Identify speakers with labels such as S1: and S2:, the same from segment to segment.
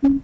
S1: Ой,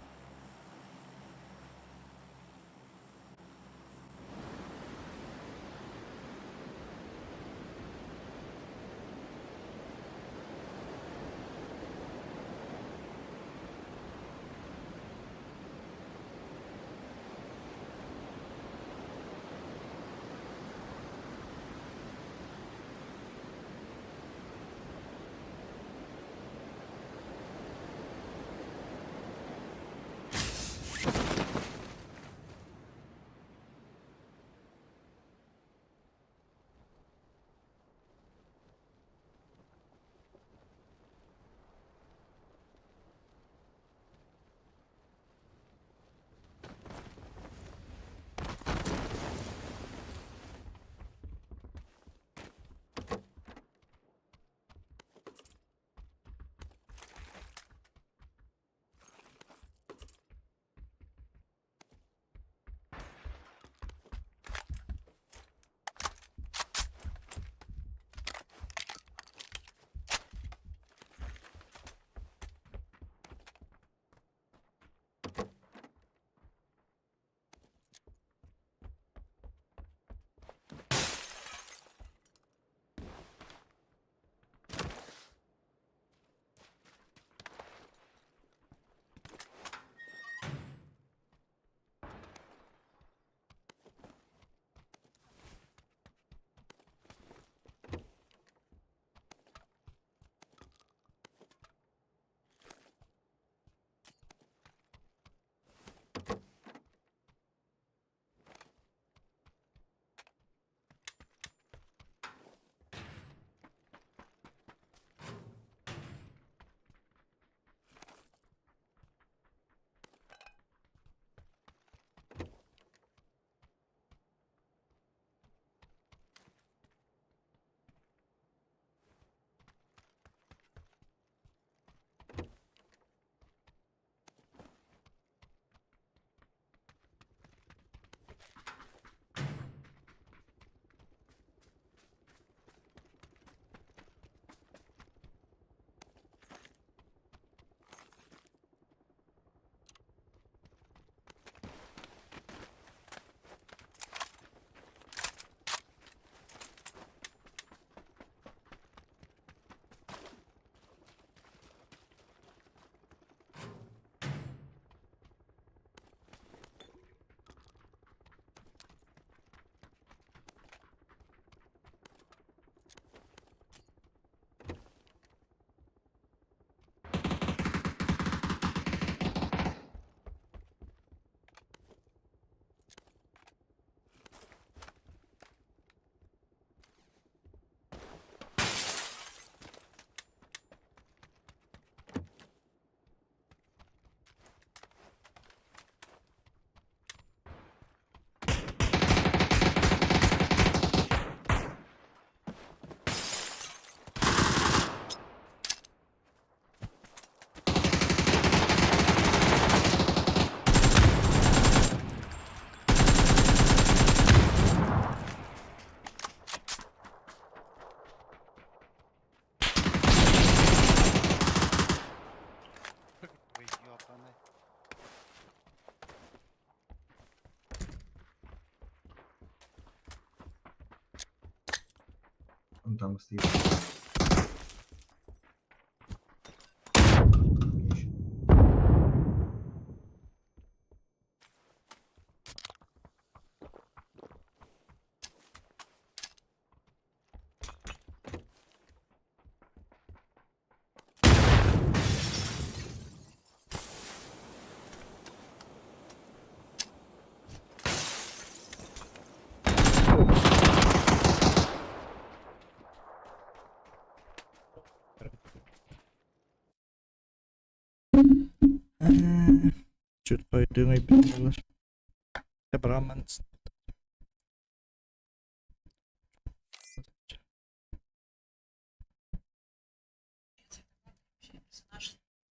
S1: ёпаны.
S2: Он там стоит.
S3: Should I do my business? Temperaments.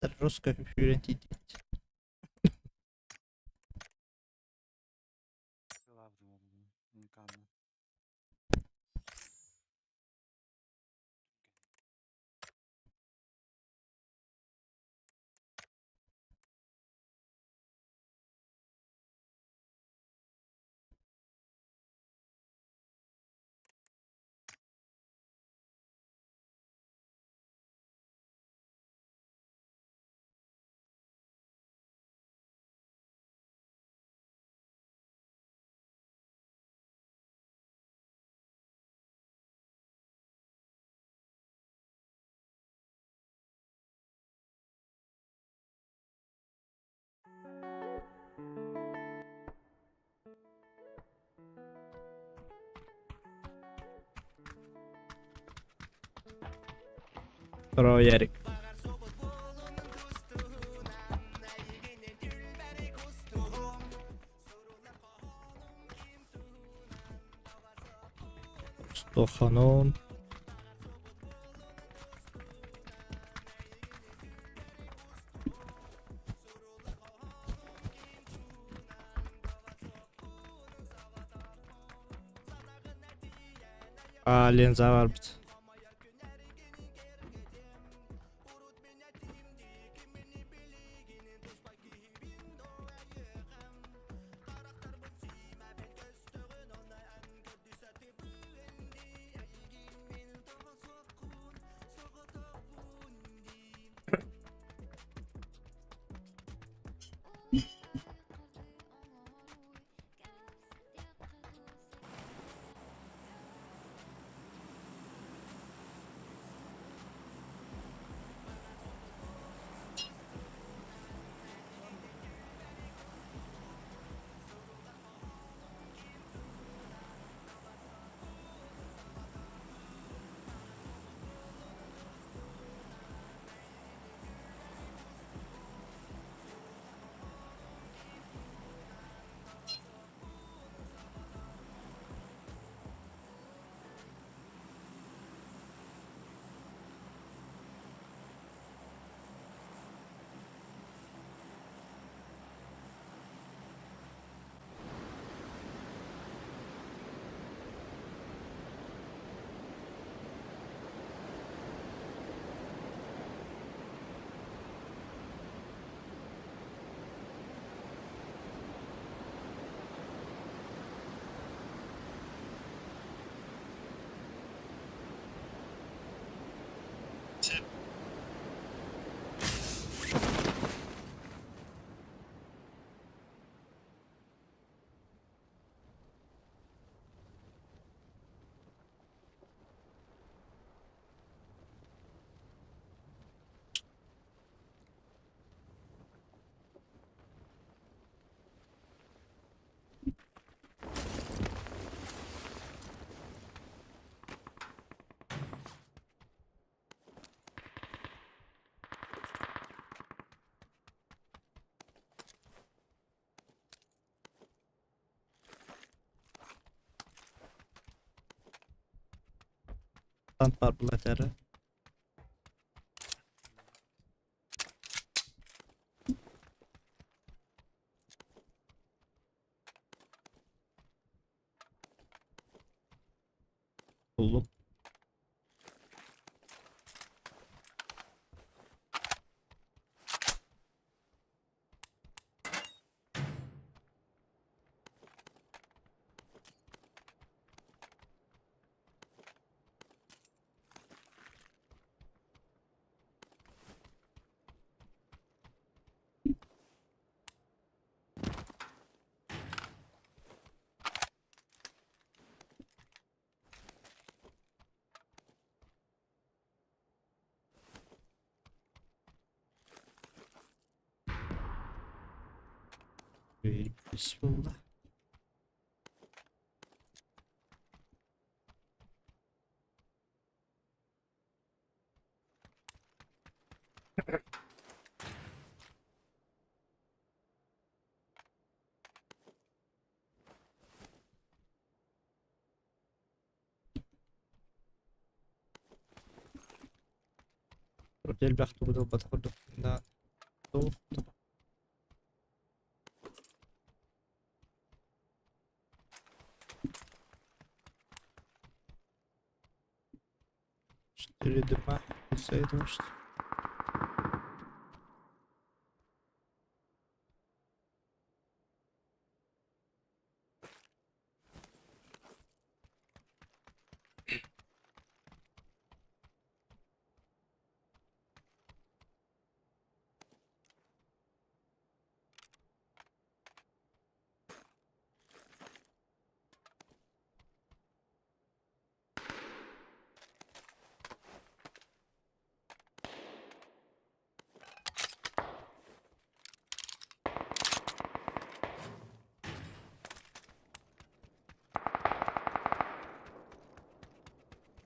S3: Это русская identity.
S1: Ладно, никому.
S3: Bravo Yerik. Stohanon. Lenza var bir. Stand var bulatları. Buldum. Bismillah. Rodel baktı bu da batırdı. Na. Doğru. اشتري دماء السيد واشتري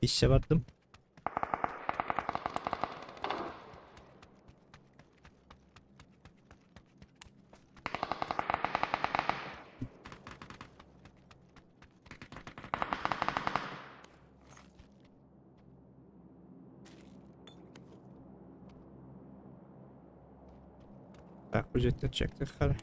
S3: İşe vardım. Так, bu cidden çektik kare.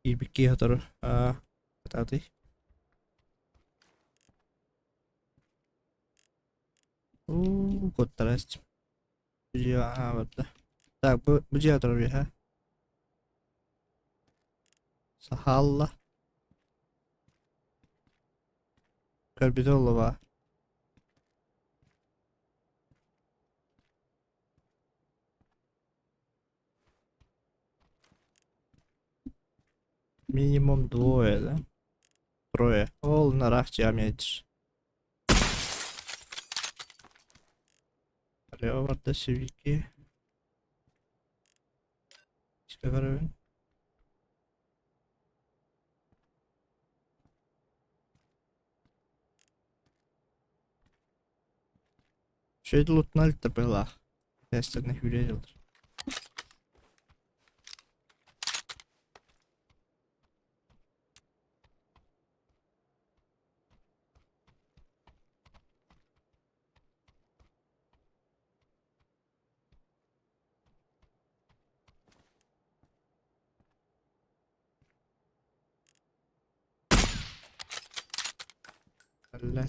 S3: İyi bir giyator. Hadi. Код трасть. Вот да. Так, bu giyator bir ha. Sahalla. Karbidolla var. Minimum двое, да? Трое. Ол на рахте амедиш. Alo vardı sevgi. Çıkarın. Şöyle loot'un da böyle. Testlerine hürriyedir. Allah.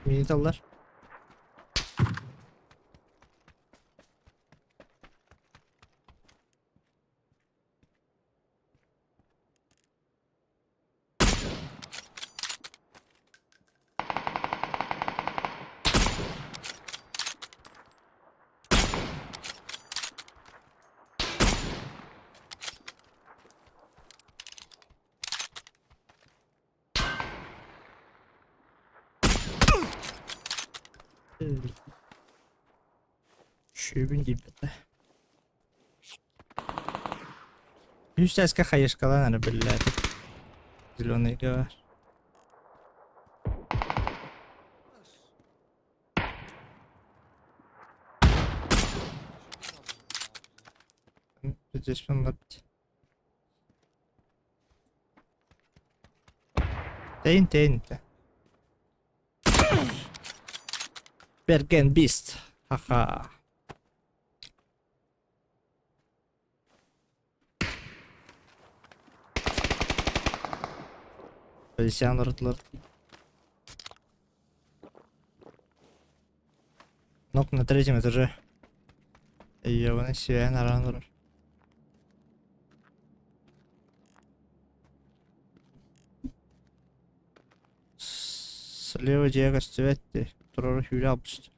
S3: Minitallar. Шибин дебета. Сейчас как хаешкала, наверное, блядь. Зеленый говор. Здесь он вот. Тейн. Берген Бист. Ха-ха. Pozisyon vurdular. Нок на третьем этаже. Ёбаный себя на рандор. Слева Диего Стюветти. Второй Юлия Алпуст.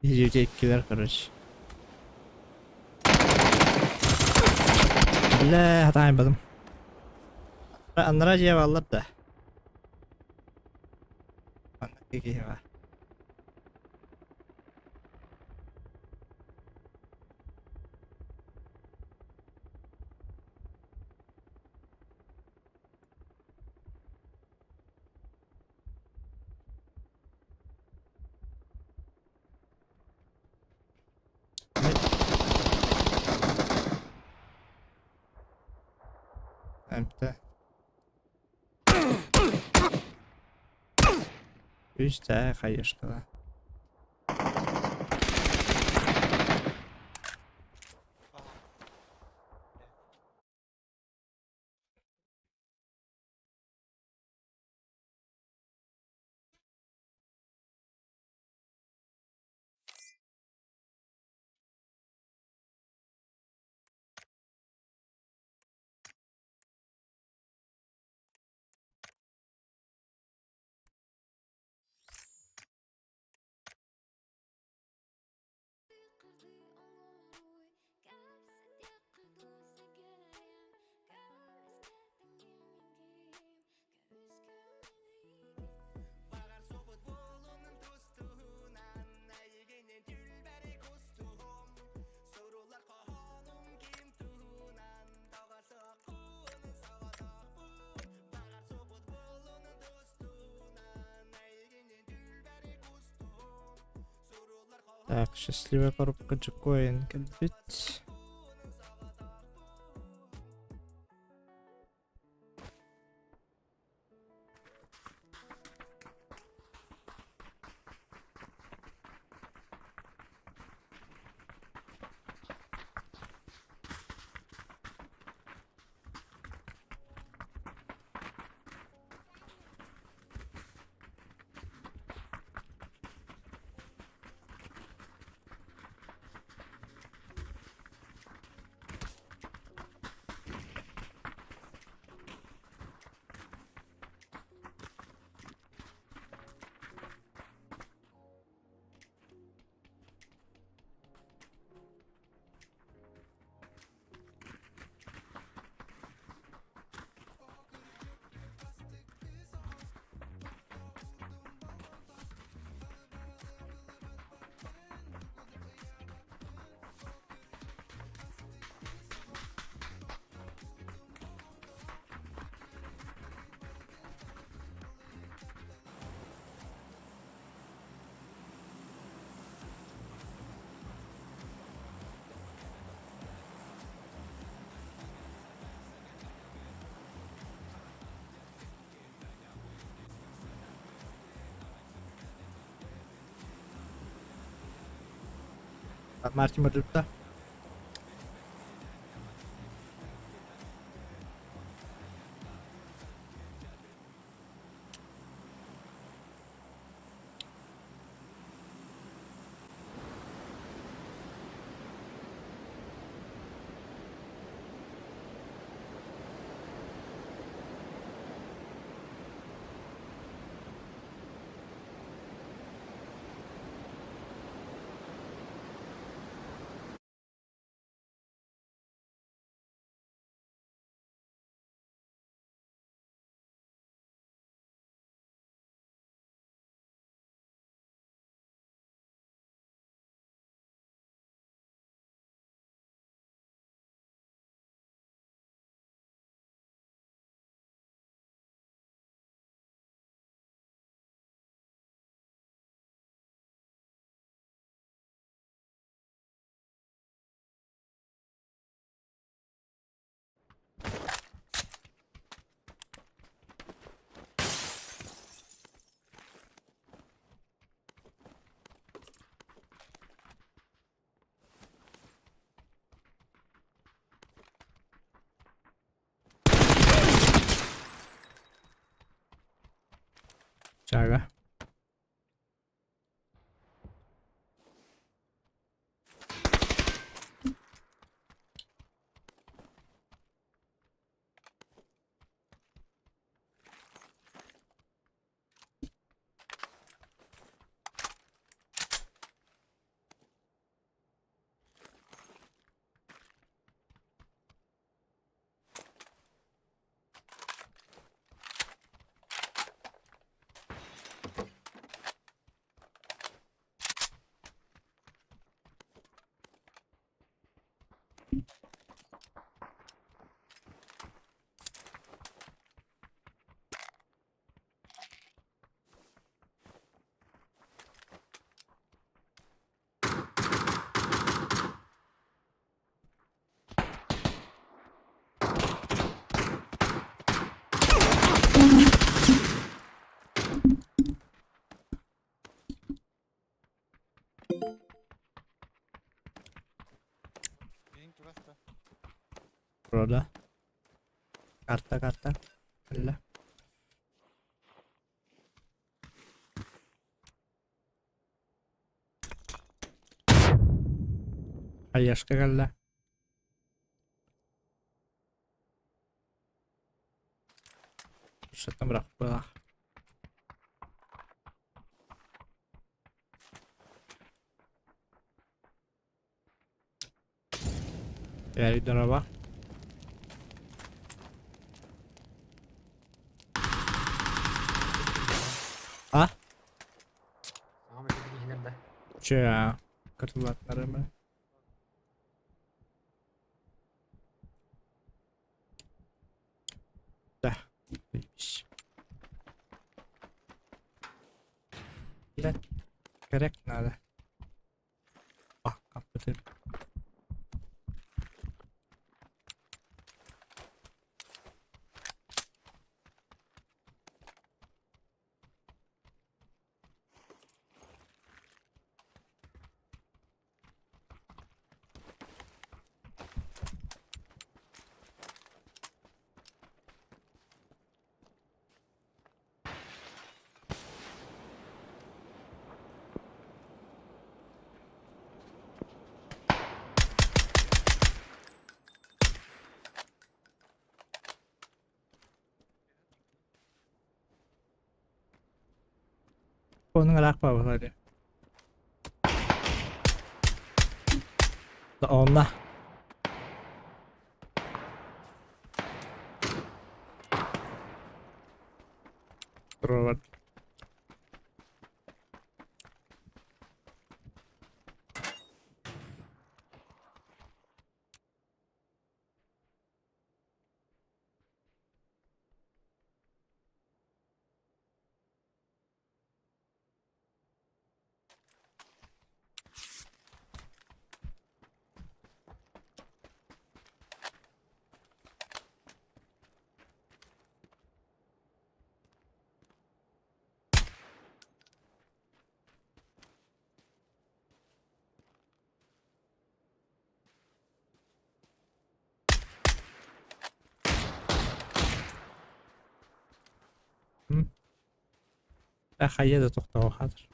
S3: Yiyecekler karış. لا هتعين بدم. انا راجع والله ده. انا كيكي بقى. امتى işte kayıştı.
S1: Aha.
S3: Так, счастливая коробка Джекоин купить. Martin Madrid'de. Çaga.
S1: Beyin turasta.
S3: Burada. Karta. Öyle. Ay yaşka geldi. Fırsatını bırak. Diğer araba. Ha?
S2: Ama mesela bir de.
S3: Şey ya. Katılakları mı? Da. İyiymiş. Bilet. Gerek nerede? Bak kapatayım. Onun alak var hadi. Da onunla. Robert. Hı? Hayya da toxta o hadır.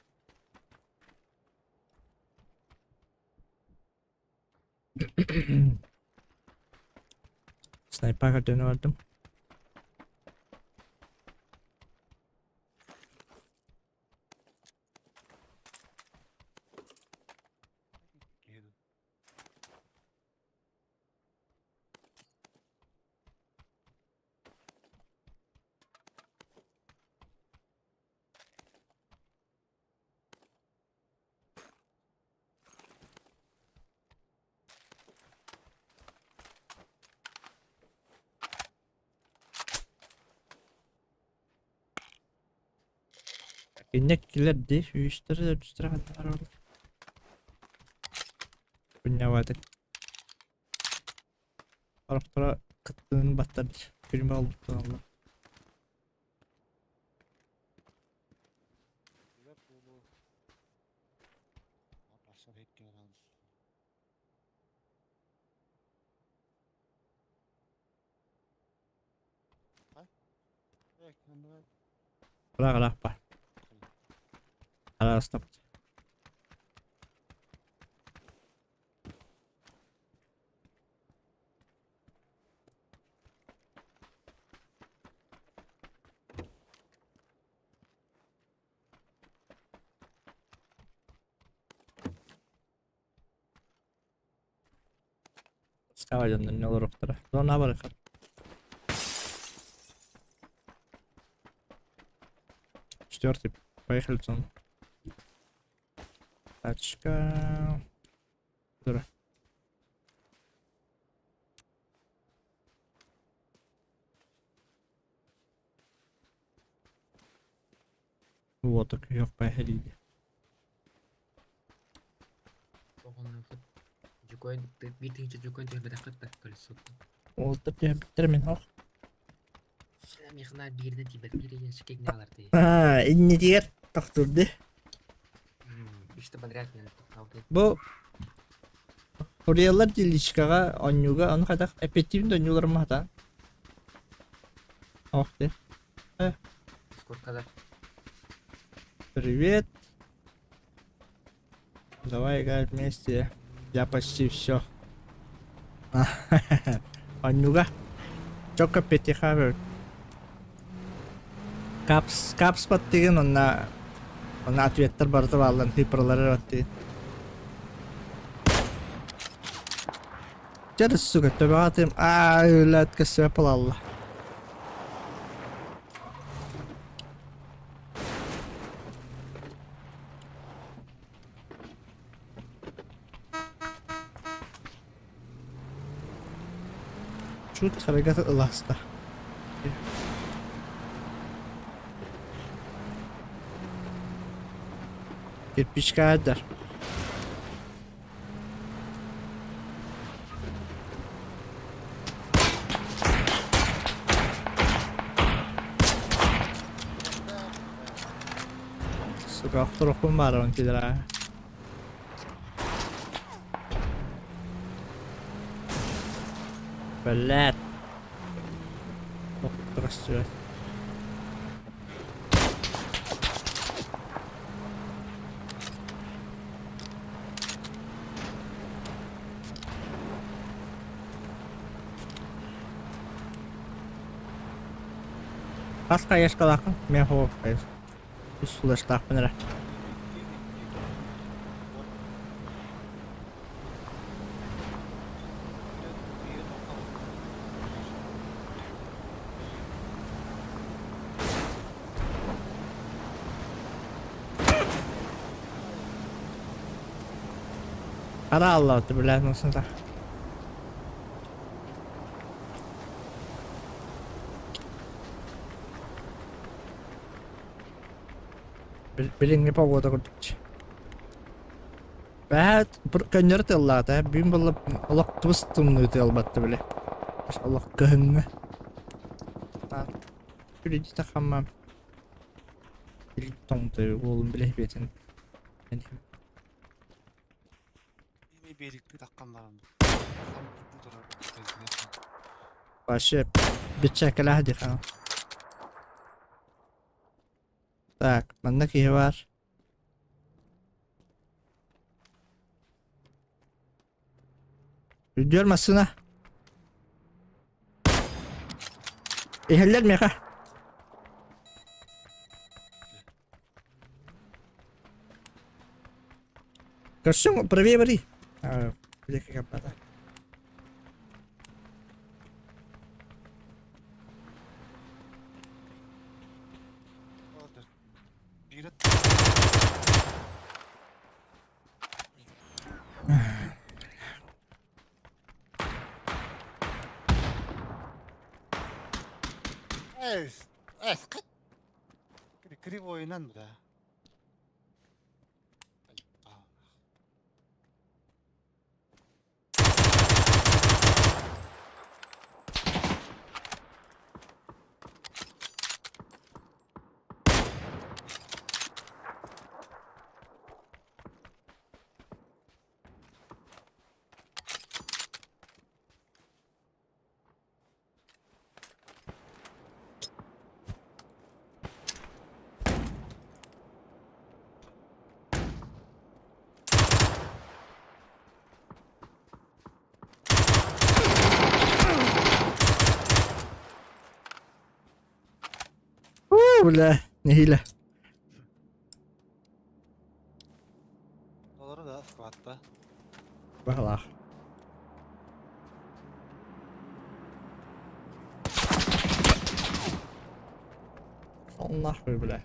S3: Sniper'a dönüverdim.
S1: Geri.
S3: İnek girdi. Üstüre kadar oldu. Dünya vardı. Taraflara kıtlığını battırdı. Filmi olduktan Allah.
S1: Güzel bu. Atlaslar hep geri almış. Hay. Evet, kendine.
S3: Bırak bak. Arasında. Skavalyondan ne olur oktara. Sonra bırakır. Четвертый. Поехали, пацан. Тачка. Дура. Вот так ее поехали.
S2: Oğlum fıt. Jukoyn bir tıkça Jukoyn tüyme takıt da kölüsü.
S3: Ол тіпті бітірмен ақ.
S2: Selam yakınlar birine tibet bir yaşık ne alır diye.
S3: Haa, inni diğer taktırdı.
S2: İşte Просто подряд мен алды.
S3: Bu Hurriyalar Dilişkaga Onyuga onu kadar efektif dönüyorlar mı hata? Oh de.
S2: Сколько kadar?
S3: Привет. Давай играть вместе. Я почти все. Onyuga. Çok efektif abi. Caps battığın ona atvetler barıda bağlan. Hiperları battığın. Jarısı su götü bağatayım. Öyle etkisi yapıl Allah. Şu taragatı ılasta. Kirpiç kadar. Sokakta rokum var onkiler ha. Belet. Çok süret. Kaska yaş kalakın? Meho kayır. Bir sulaş takpın ara. Kara Allah'tı bilen nasıl da. Birinci pavoda kurdukça. Ben könyer tilla da bin bulup Allah tustum nütü albattı bile. Allah kıhınlı. Birinci takamam. Birinci tontu oğlum bile betin.
S1: İyi birlikte takkanlarım.
S3: Başı bir çekele hadi kanal. Так, bende ki var. Görmesin ha. Eheller mi ha? Karsın pravi bari. Bir dakika kapat.
S1: Bir kaç. Kri oynan mı da?
S3: Ula ne hile.
S1: Doları da squatta.
S3: Valla. Allah böyle.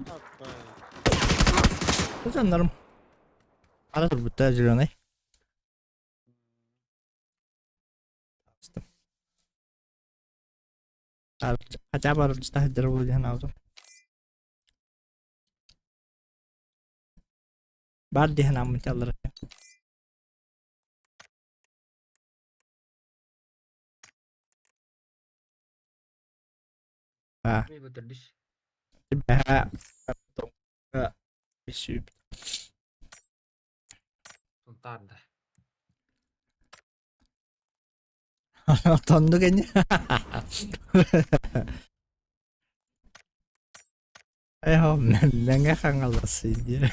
S1: Hoppa.
S3: Canlarım. Ara dur bu tecrübe. Acaba istahdir bu diye aldım. Var diye namı çalır. Ha,
S2: Me götürdüş.
S3: ben bir şey.
S2: Sontar da.
S3: Tondu kayaknya. Nggak akan ngalasin dia.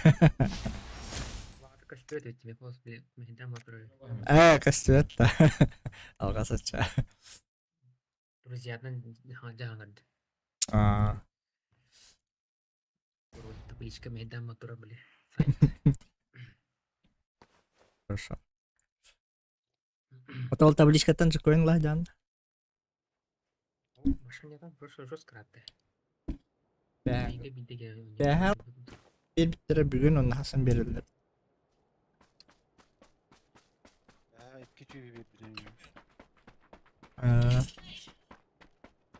S2: Var kaçtı öyle etme. Kos bir mehden motor.
S3: Kesulitan. Alga saja.
S2: Terus ziyadan jangan.
S3: Ah,
S2: Terus tapi ke mehdan motor boleh.
S3: terus. Atau tabliş katan çıkıyorsun lah jangan.
S2: Oh, maksudnya kan terus kerate.
S3: Ya,
S2: Ini binti kayak.
S3: Ya. bir bitire bir gün onun Hasan verirler.
S1: İki çivi birbirine.
S3: Ee,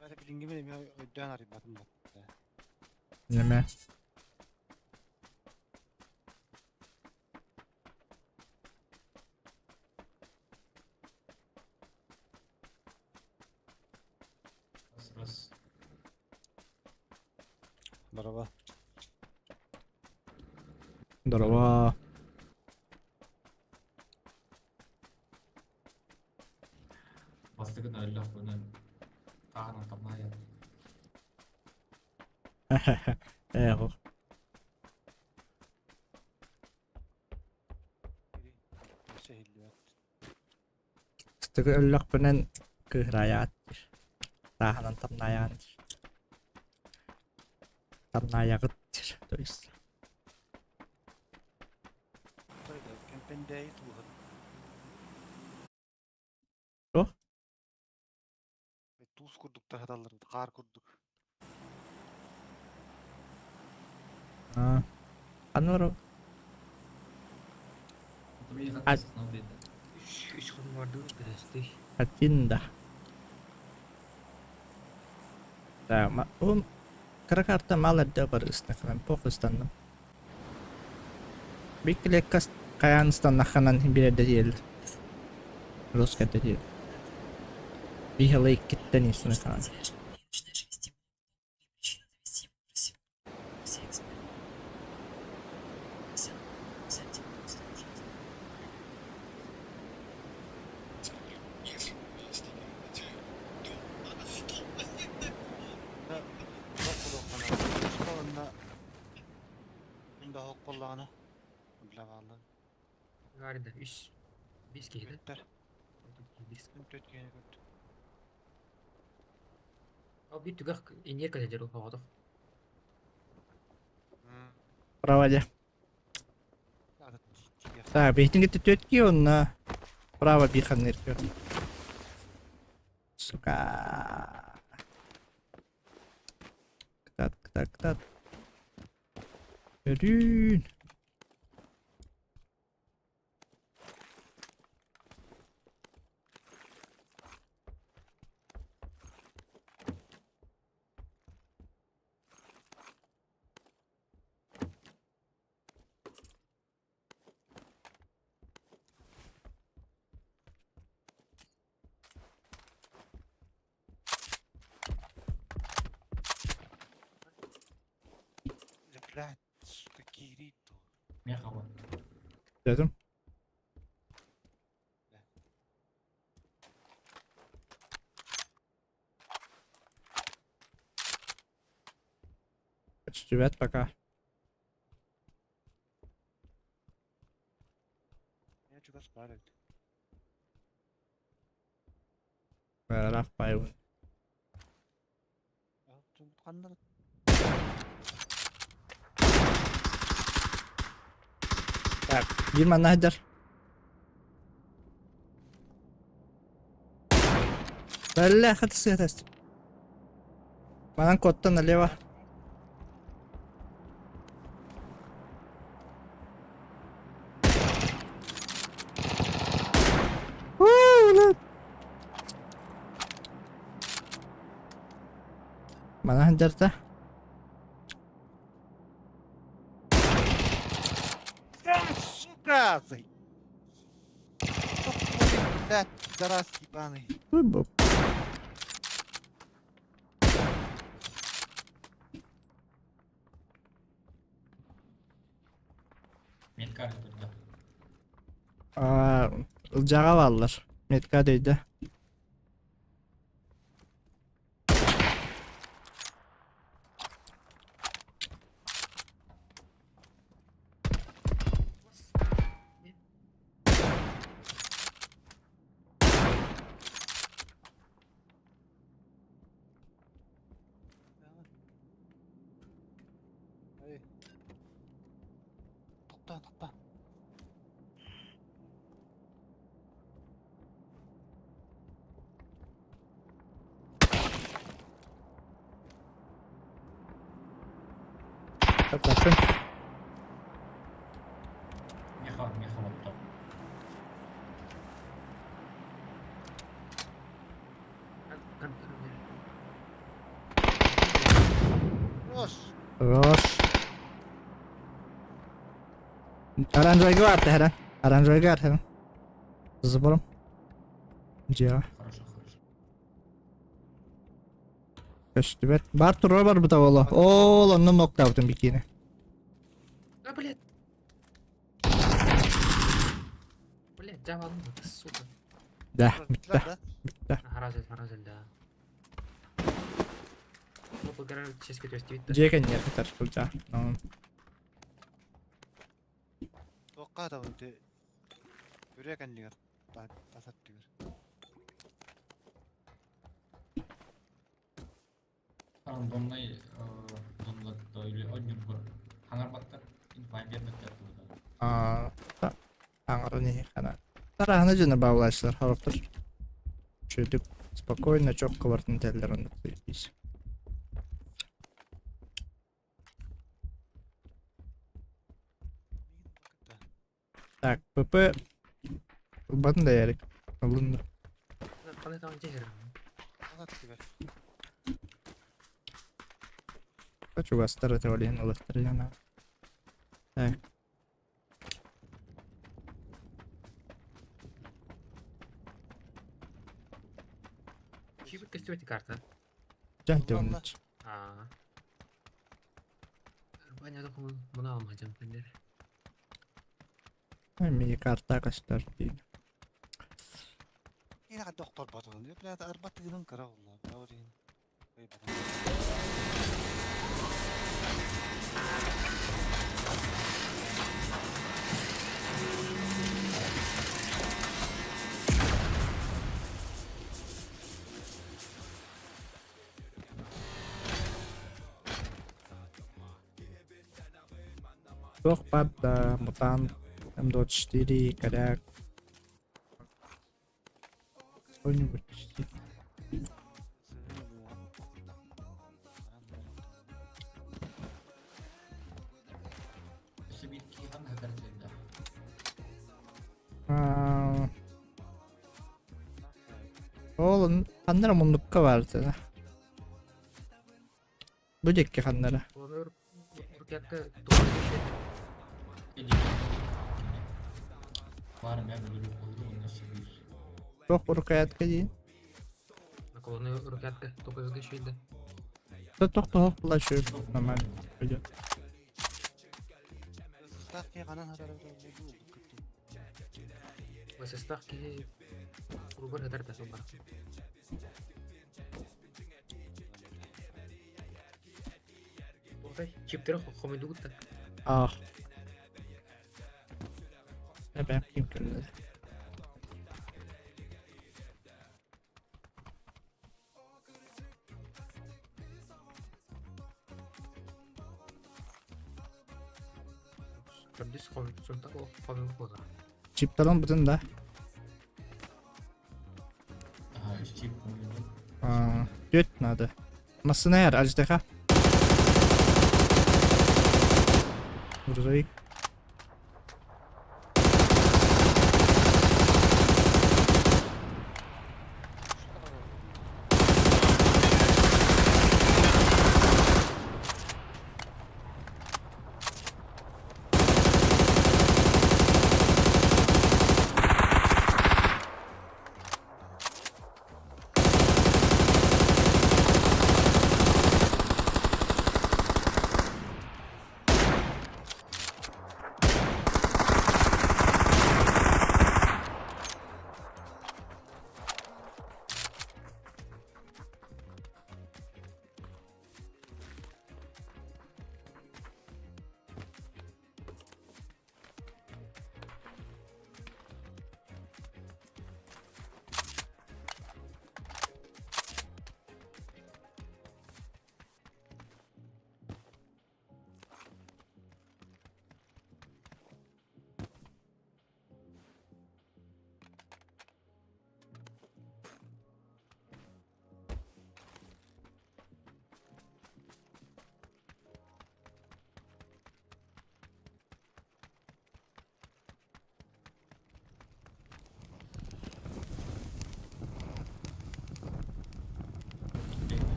S1: Böyle bilin gibi ya ödden arayayım bakın bak.
S3: neme?
S4: Terus
S1: Merhaba.
S3: Darawa.
S4: pasti kena ilah punan tahan tamna ya.
S3: Aku.
S1: Sehilliyor.
S3: Setuju ulak penen ke rakyat. Tahanan tamnayan. Tamnaya ketir. Terus.
S1: Böyle kempendeyi tuğun.
S3: Oh.
S1: Ve tuz kurduk da hatalarım. Kar kurduk.
S3: Ah. Kan loro.
S4: Tapi ya
S3: Ad-
S4: kan beda.
S2: Üç konu vardı biraz değil.
S3: Hatinda. Sama. Kara-karta malah ada baris na kanan fokustan no. Biklekas kayan stan na kanan himbira dahil. Terus kata dia. Bihalay kita nih sana kanan.
S1: Bunda hok kollağına. Bunda vallahi.
S2: Vardı. Biz kıydı.
S1: Götter.
S2: Biz.
S1: Göt gene göt.
S2: Oh bir tugak inyer kaca jero havada.
S3: Prawa aja.
S1: Ada tiga.
S3: Tapi itu kita cuci on prawa bihan nirkyo. Suka. Ketat. Yürüyün.
S1: Zaplać. Takirito.
S4: Ya kawan.
S3: Dedim. Stüvet baka.
S1: Ya juga separat.
S3: Merah payun.
S1: Ya tüm kanlar.
S3: Tak, gimana hajar? Bella atas. Mana kottan lewat. Ulan. Mana hajar tah?
S1: Разый. Блядь, пидорас ебаный.
S3: Uy, bu.
S4: Metka turda.
S3: Aa, Ilcağa varlar. Metka değdi.
S1: Ey. Tokta.
S3: Bakın.
S4: Meha oldu.
S1: Roş.
S3: Roş. Оранжевый var Tehran. Оранжевый var Tehran. Забором. Ciha.
S4: Хорошо.
S3: Köştü bet. Бар туры бар бұта олы. Ол, онны нокта бұтын бикini.
S2: А, блядь. Блядь, жабалым, сука.
S3: Да,
S1: Bittiler
S3: bitti.
S1: de.
S2: Харазел, да. Ну, поиграли честь өстіп етті.
S3: Жеген yer бітер. Бұлжа.
S1: Tokka da öyle. Yürüyen ligar. Tasat ligar.
S4: Tamam donlay donla öyle oynuyor bu. Hangar battı. İnfay vermekler burada.
S3: Аңыры не қана. Тарағыны жыны баулайшылар, харықтыр. Чөйдік спокойно, чоқ қывыртын тәлдер оны дейсі. Так, ПП. Бұлбатын да ярик. Алынды.
S2: Қандай тағын жесір.
S1: Tasat ligar.
S3: Хочу вас старый троллин, уластыры жана. Так.
S2: Чебік өстіп етті карта.
S3: Жайты
S1: Ulan
S3: оны.
S1: lan.
S2: Баняда мұны алмайжам пендер.
S3: Мені карта кастар дейді.
S1: Yine kadar doktor batırın diyor. Biraz da arbat yılın kara valla. Bravo deyin.
S3: Жоқ падда, мутант, М24, коряк. Что-нибудь.
S4: Sebitki kan hagar tenda.
S3: Oğlum, kanlara mundukka vardı. Böcekki kanlara.
S2: Оны ұркетті тоқылды
S4: Jadi var mı böyle oldu onu sebit.
S3: Жоқ ұрқаятқа дейін.
S2: Оны ұркетті тоқылды шейді.
S3: Тоқ, бұла шөп. Нормально. Пойдет.
S1: Ставки kanan haber oldu.
S2: Осы ставки ұрғыр хатар тасыл бар. Олтай, чиптері қомайды күтті.
S3: Ah. Ne ben yapayım ki öyle.
S2: Кәмдес қомайды сонда ол қомайды қойға.
S3: Çiptalın bütün da.
S4: Aha işçi konuyu.
S3: Göt nadı. Nasıl ne yer ajdeka? Грузовик.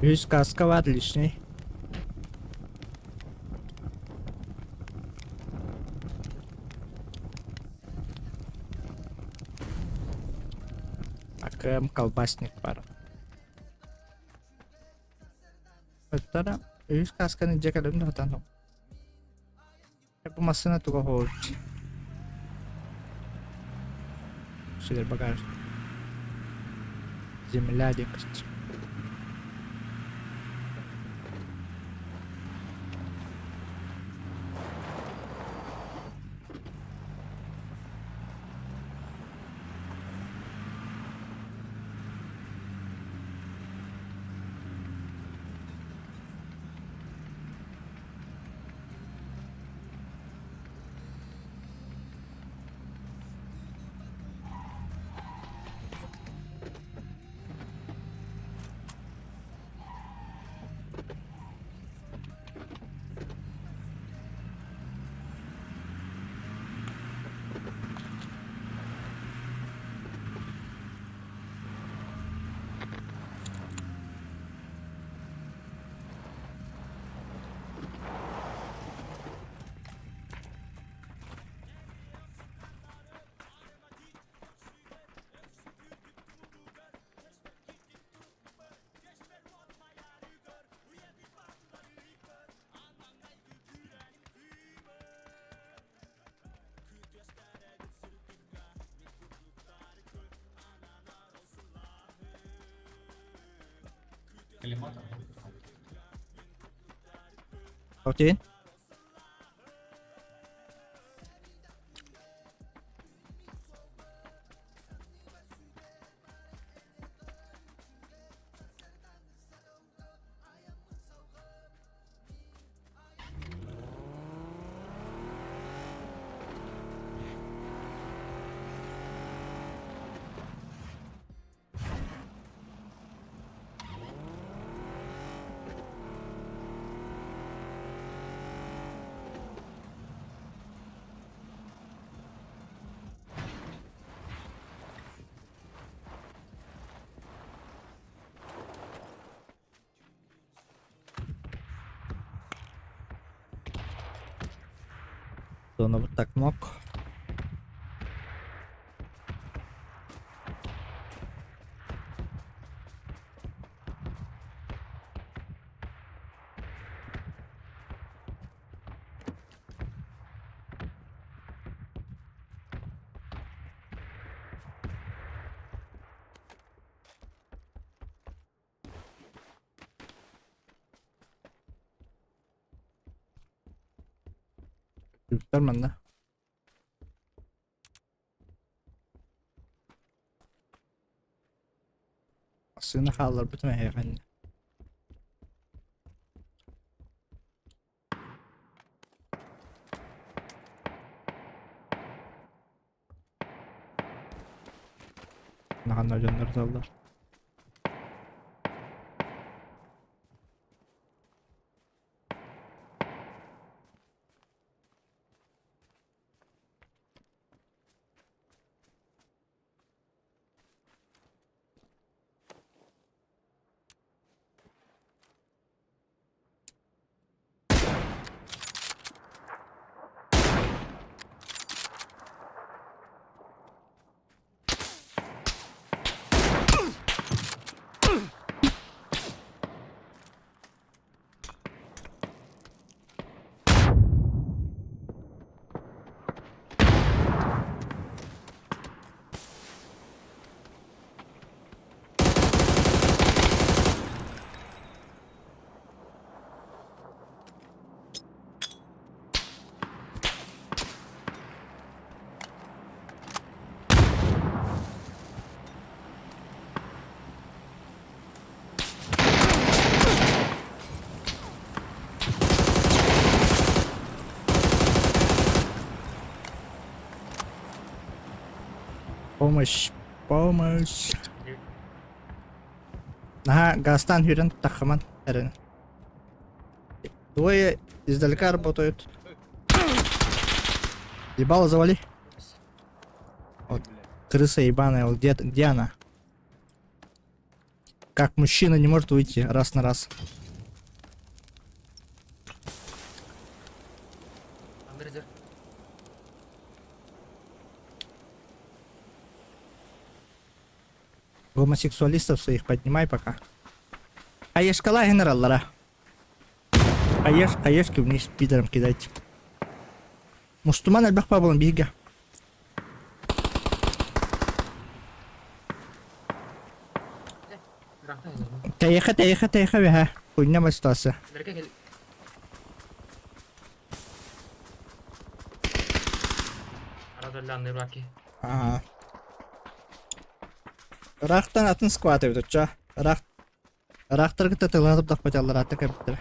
S3: 100 каска var лишний. АКМ колбасник бар. Өттара 100 касканы жекелемде хатан. Bu masana tuga hold. Сидер багаж. Земля дикость.
S4: كلمات
S3: Okey. Зона вот так мог. Yükselmen de. Aslında kalır bitme yani. Ne kadar canları aldılar. Помощь, помощь. Ага, Гастан Хюрен Тахаман. Двое издалека работают. Ебало завали. Вот, крыса ебаная, вот где она? как мужчина не может выйти раз на раз.
S2: Андерзер.
S3: Гомосексуалистов своих поднимай пока. Хаешкала генераллара. Хаешки вниз пидором кидайте. Мустуман әлбәк бабылын биге.
S2: Бıraktı yazılımı.
S3: Тәйхә бәһә. Хуйня бастасы.
S2: Nereye gel? Arada landı bırak ki.
S3: Ага. Рахтан атын скват өтөт жа. Рахтыргы тытылатып таппаталар аты кәптер.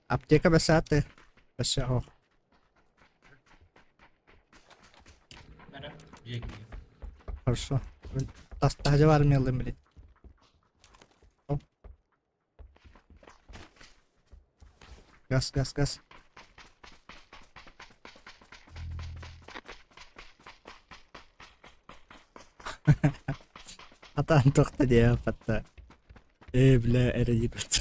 S3: Аптека басаты. Баша.
S4: Merhaba. Jack.
S3: Хорошо. Тастажы бар мелдим билет. Газ. Атан тоқта диye патта. Бля, эридикут.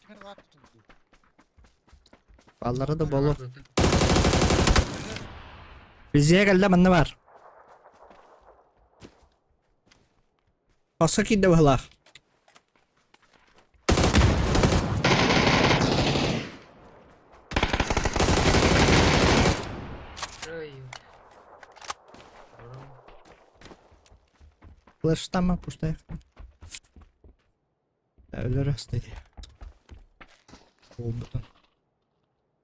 S1: Kimin var tutuldu?
S3: Баллары да болу. Bizye geldi bende var. Başka kimde var?
S2: Ой.
S3: Flash'tan mı puşta? Ölür hastaydı. Oldu.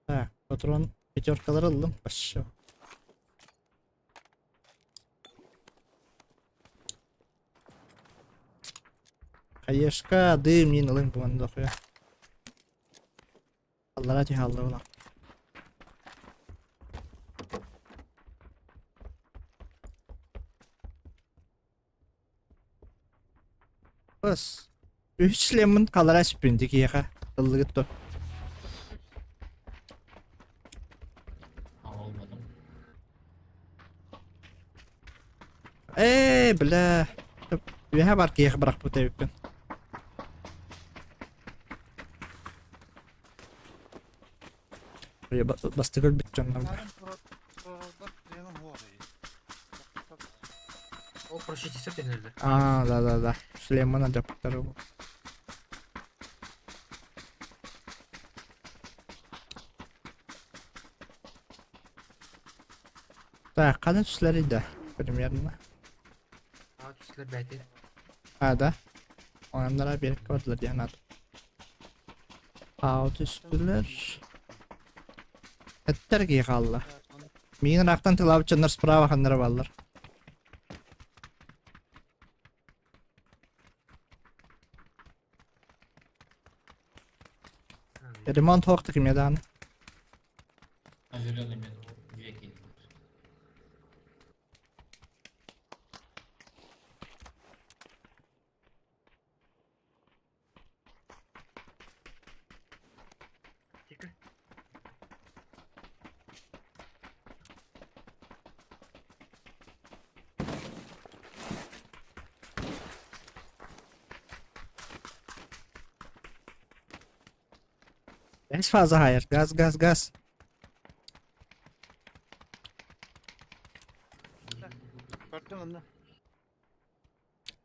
S3: Ha, patron peterkaları aldım. Aşağı. Хаешка дым не налым команда хуя. Аллара ти халла. Bas. 3 lemon kalara sprinti ki yaka. Dıllı gitti.
S4: Ha olmadım.
S3: Bla. Bir var ki yaka bırak bu tevkten. Buraya bastıgır biteceğim ben.
S1: Yarın burada benim bu arayı.
S2: O proşeti sırf denirdi.
S3: Да. Шлема надо второго. Так, қандай түслер еді? Примерно.
S2: Aa tüsler belki.
S3: Да. Onlara bir kodlar yani. Түслер. Әттер ки қалды. Менің рақтан тылап чандар справа қандары балдар. Ремонт хоқты кім еді аны?
S4: Ha zirvelim ben. Jack.
S2: Çıkı.
S3: Hiç fazla hayır. Gaz.
S1: Gördün mü?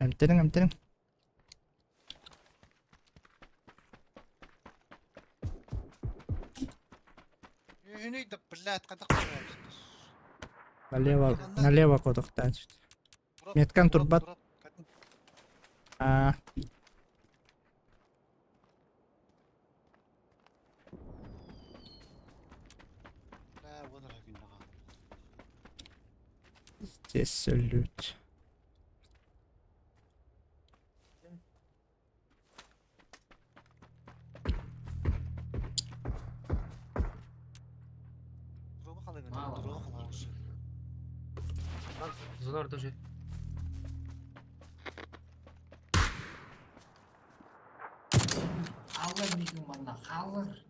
S3: Emtirin.
S1: Ünüydü блядь, когда қойып.
S3: Налево кодықтан. Меткан турбат. Здесь салют.
S2: Zor orada şey.
S4: Kalır bir gün bana kalır.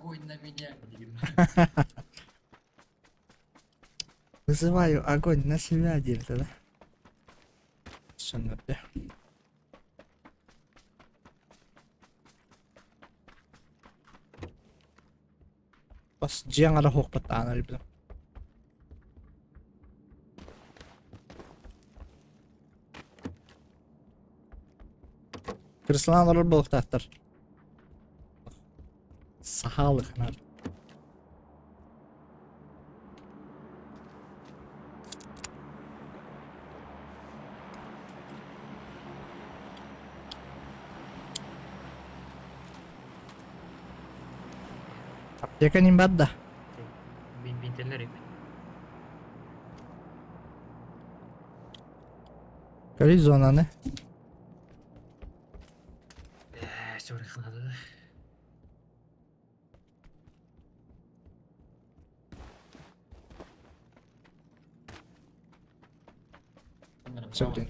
S4: огонь на меня.
S3: Вызываю огонь на себя делdi да. Söndürdü. Bas ciyangara hokpat anal bilen. Kırısılan olur balık tahtar. Sahalık anar. Apteka nimbadda.
S2: Binteller hep.
S3: Köri zonanı.
S2: Sonra kınadı.
S3: Söyle.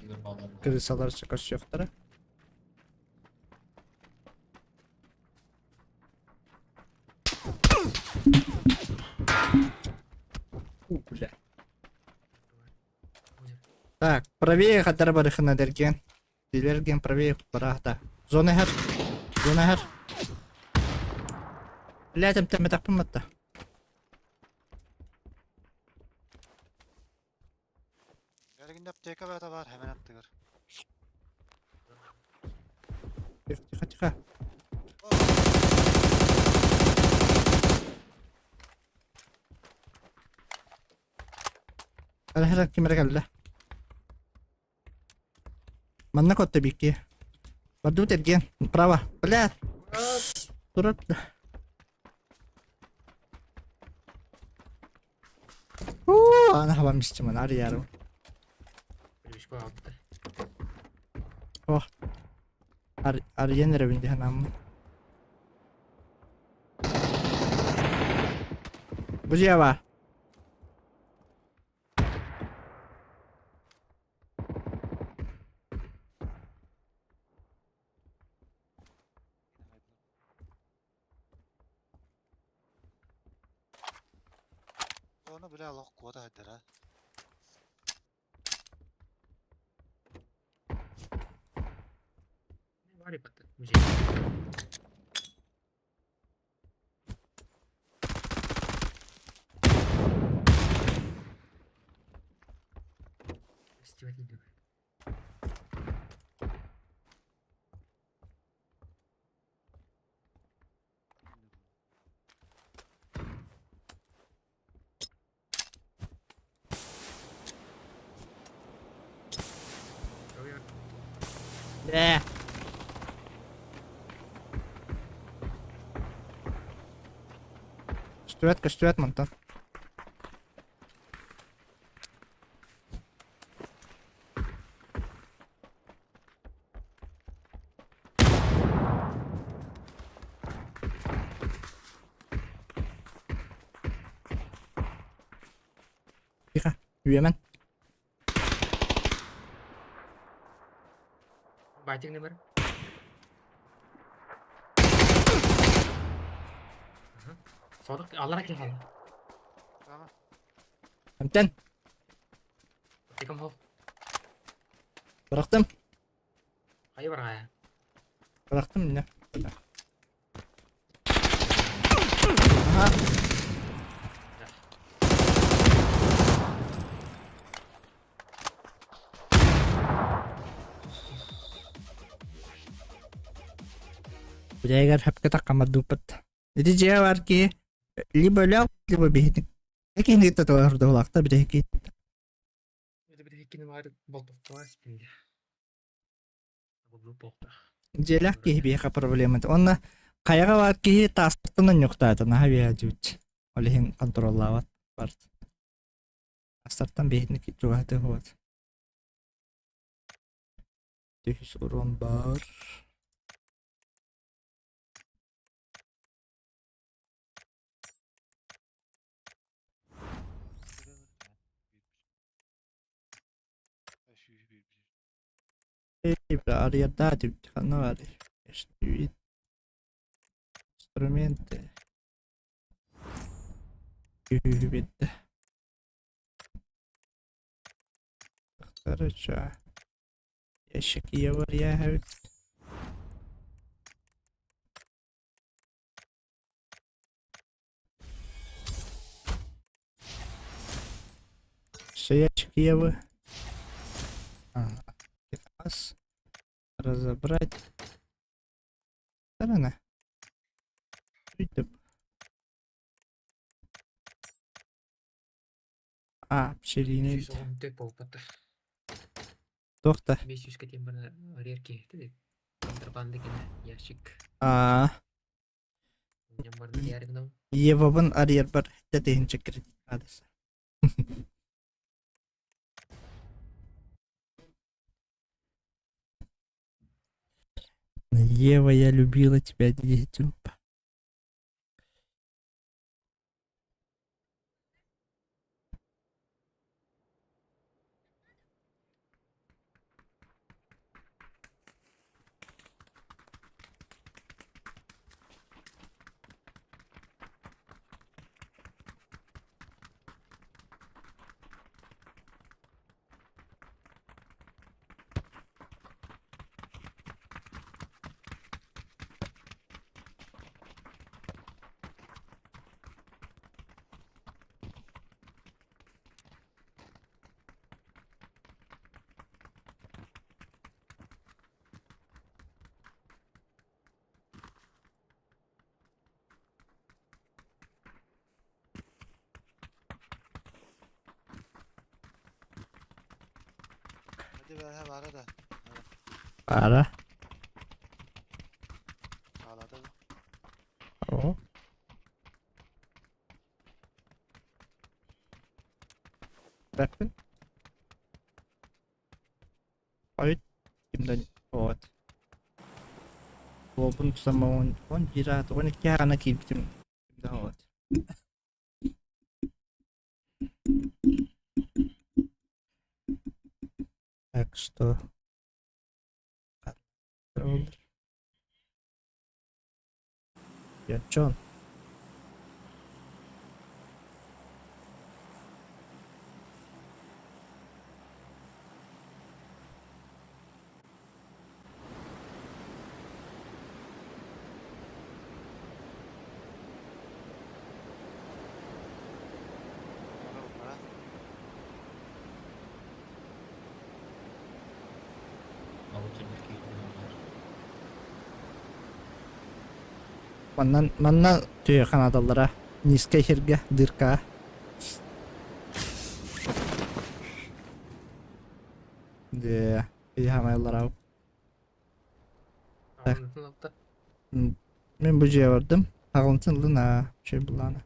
S3: Kırısalar çıkış yoktur. Бля. Так, правее хатар барыхына дерген. Дилерген правее барахта. Зона хер. Зона хер. Бля, там метапыматта.
S1: Erginde apteka bata var hemen attılar.
S3: Тихо, тихо, тихо. Hadi kimere geldi. Mana kok tebiki. Waduh tergen. Prawa. Belat. Turut. Ana hava misçimin ar yarım.
S2: Bir şey aldı.
S3: Oh. Ar yenere bindi hanam. Bu cevap.
S1: Onu bile Allah kuota eder ha.
S2: Var ya patı. Bu Стивать не думаю.
S3: Yeah. Стоят, Монтан. Тихо, Yemen.
S2: Байтинг не бар. Содық алар әкел халы.
S1: Tamam.
S3: Hamten,
S2: Текім хол.
S3: bıraktım.
S2: Қайы бар ғая.
S3: Bıraktım ne? Aha. Belajar hep kita kamar dupet. Jadi dia var ki либо бейдик. Ekin kita tuh harus dolakta bir de ekin.
S2: Это бір екені бары болтық туа спинде. Бұл болтық.
S3: Jelak ki bir проблема. Ona kayaga var ki tasartının yok da na havia juç. Olihin kontrollavat var. Asartan beyni ki juga tuh hot. Tühüs urun bar. Ibra arietà di canale. Instrumenti. Bitti. Короче. Ящик є варіагів. Ще ящик є ви. Ага. Раз. Разобрать. Сторона. Видите? А, пчелиный.
S2: 510 тек болып баттыр.
S3: Тоқта.
S2: 500-ке тең бір рерке. Контрабанда кені ящик. Нем барды яригнау.
S3: Евабын арьер бар. Дәтейін чекер. Адысы. Ева, я любила тебя, YouTube.
S1: Hadi be hem ara da.
S3: Ara.
S1: Ağladı mı?
S3: O. Bakın. Ayıt. Kimden? Вот. Open самого он пират, он кяна киптим. Да вот. Так что я чё?
S1: Bakalım ha.
S4: Avuç ilmek yiyorlar.
S3: Маннан түйе канадаллара низкая херге дырка. Де, я хамайлар.
S2: Ağzını altta.
S3: Мен бу жерге бардым. Агылтынлына, şey буланы.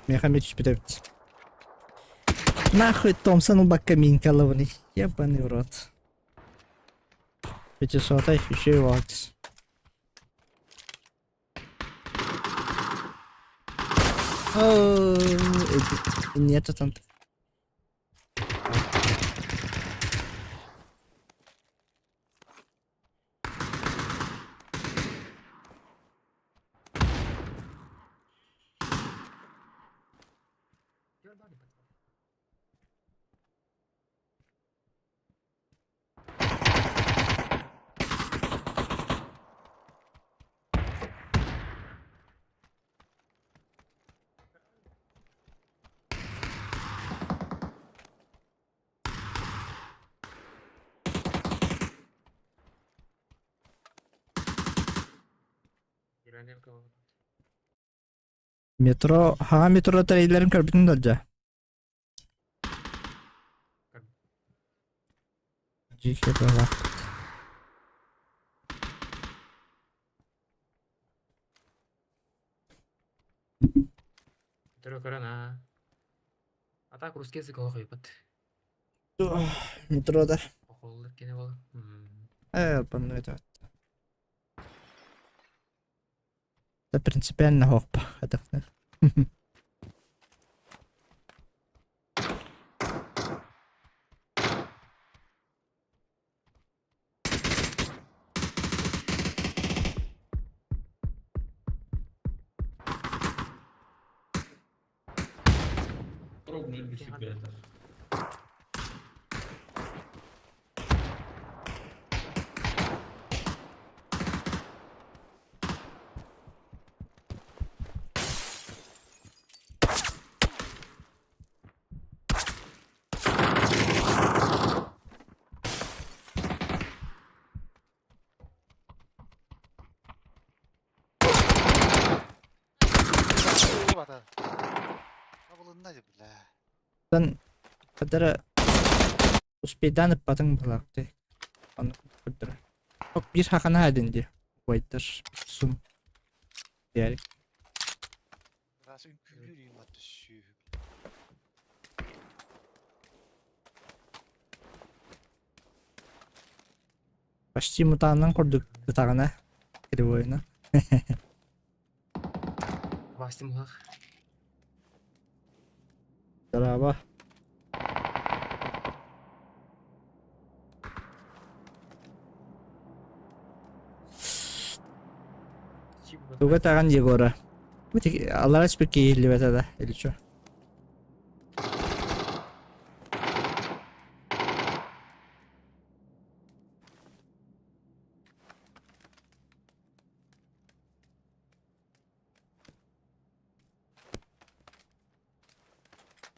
S3: Мехамед Шпитович. Нахуй Томпсон убакамин коловни. Ебаный в рот. 500 еще и валкс. Нет, там.
S2: Gör bari bak. Granel kalan.
S3: Metro, ha metro trailerin körbütün dalca. Cike böyle.
S2: Terus karena ata kurus kesi kau hebat.
S3: Metroda.
S2: Okullar kene bol.
S3: Bunu это. Да принципиально хопа. Это.
S4: Пробный өлгүсү беретер.
S1: Bada. Kabulunda bile.
S3: Ben kadar uspeydan batın bıraktı. Onu kadar. Çok bir hakana edindi. Koydur. Sun. Diğer.
S1: Biraz ünkülüyüm hatta şu.
S3: Başçı mutandan kurduk. Tutağına. Kiri oyunu.
S2: Bastım ha.
S3: Bravo. Tuga tagan Yegora. Butik Allah hiçbir keyifli vete de. Eliço.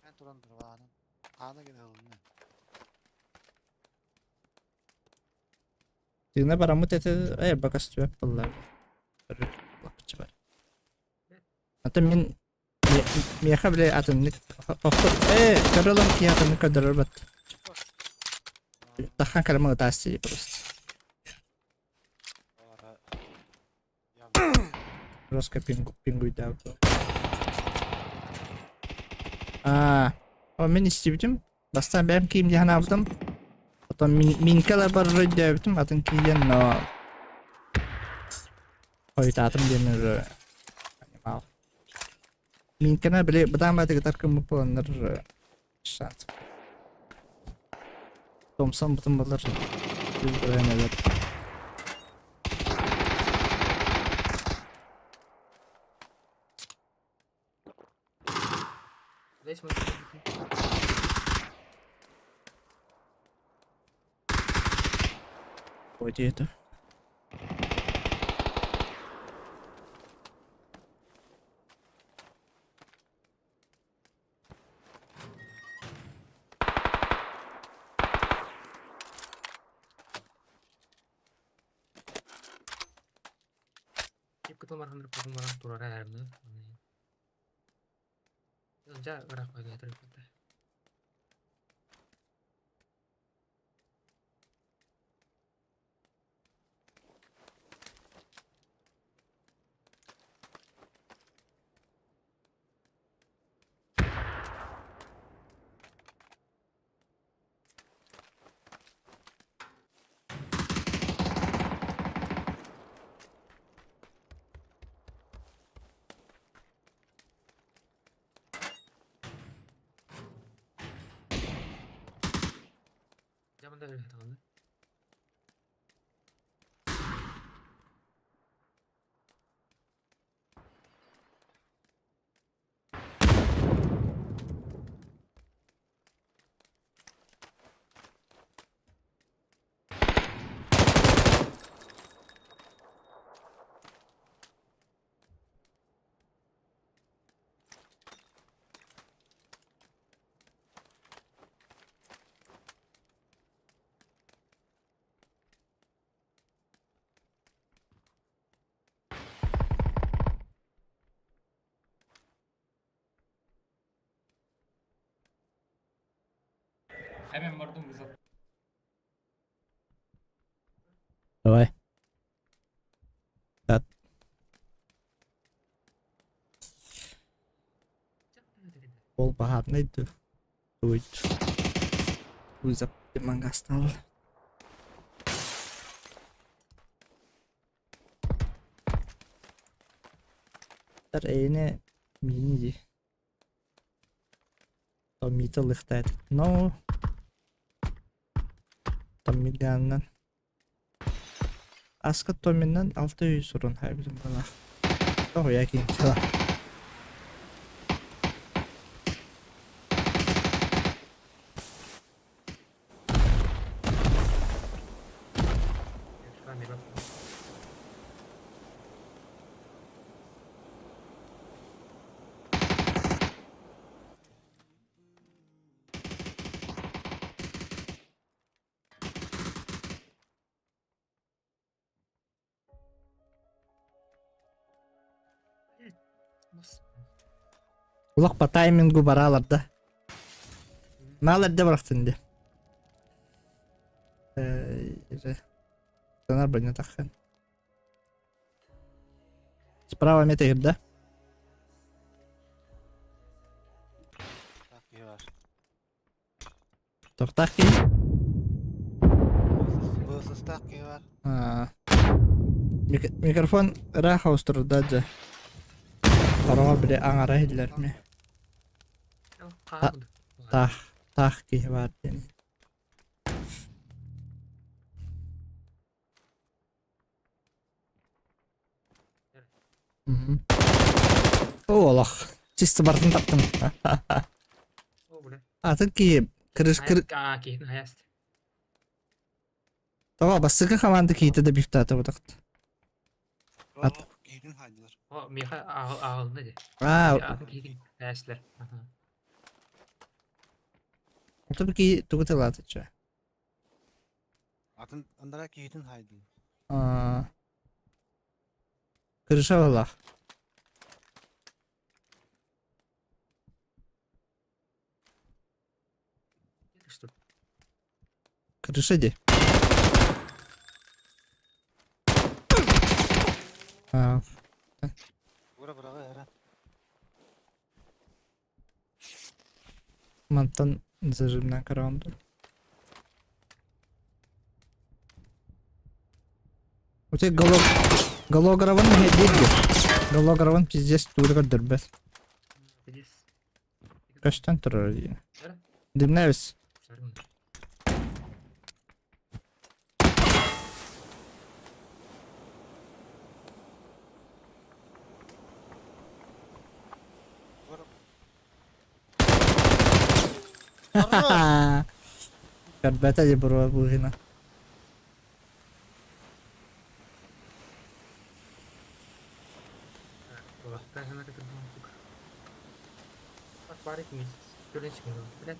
S1: Ben duran durağının. Ana gene alındı.
S3: Tığına baramut ete bakas tuya pıllar. Lapıcı var. Hatta min miyaha bile atınlık. Karalım ki atınlık kadar bat. Tahan kalama gıtası просто.
S1: Ara. Ya
S3: Roska pinguy da. O men istibdim. Bastan benim kim diye hanabdım. Hatta minkala barı devdim. Atın kiyen no. Koytatım denir. Animal. Minkana bile badam batı kadar kımı puanlar. Şans. Thompson bütün bunlar. Biz buraya neler.
S2: Resmen.
S3: Koydu yeter.
S2: Hep ketemu marhan dari marhan turun air nih. Ya, gerak lagi terus. Zaman da öyle tamam.
S4: Hemen vurdum kızım.
S3: Давай. Так. Ол багатный дует. Вызов манга стал. Тар эйне мини. Там мита лыхтает. Но там миганнан. Аска томиннан 600 урун хайбидим бана. О, якин чала. Ulaq ba taymingu baralarda. Mallarda bıraktın de. Sonar bölüne takın. Справа мета girdi.
S1: Так, iyi var.
S3: Toktak ki.
S1: Bağımsız tak iyi var.
S3: Mikrofon raha usturdu acı. Karama bile angara hiller mi?
S2: Kaldı.
S3: Tah ki var yani. Allah. Çisti barın taktım.
S2: O bu ne?
S3: Artık ki kırış kır.
S2: Hayat keyifli hayat.
S3: Tamam basıkı kamandı ki de bir tane taktı. At.
S1: Giydin haydiler.
S2: O miha ağıl ne de.
S3: Aa,
S2: Ağıl keyifli hayatlar.
S3: tabii ki tuğut alatıcı.
S1: Atın andara giydin haydin.
S3: Kırışa Allah.
S2: İşte.
S3: Kırışa di.
S1: Bura bura Eren.
S3: Mantan zırhımdan karandı. Öte Galogravan ne değildi? Galogravan pizdes tuğra dürbet.
S2: Biz.
S3: Kaçtan turar yine?
S2: Nere?
S3: Dinleriz.
S2: Sarın.
S1: Bura.
S3: Karbet aja bro bu hina.
S2: Ben hemen getirdim. Bak bari mis. Gören çıkıyor. Bilet.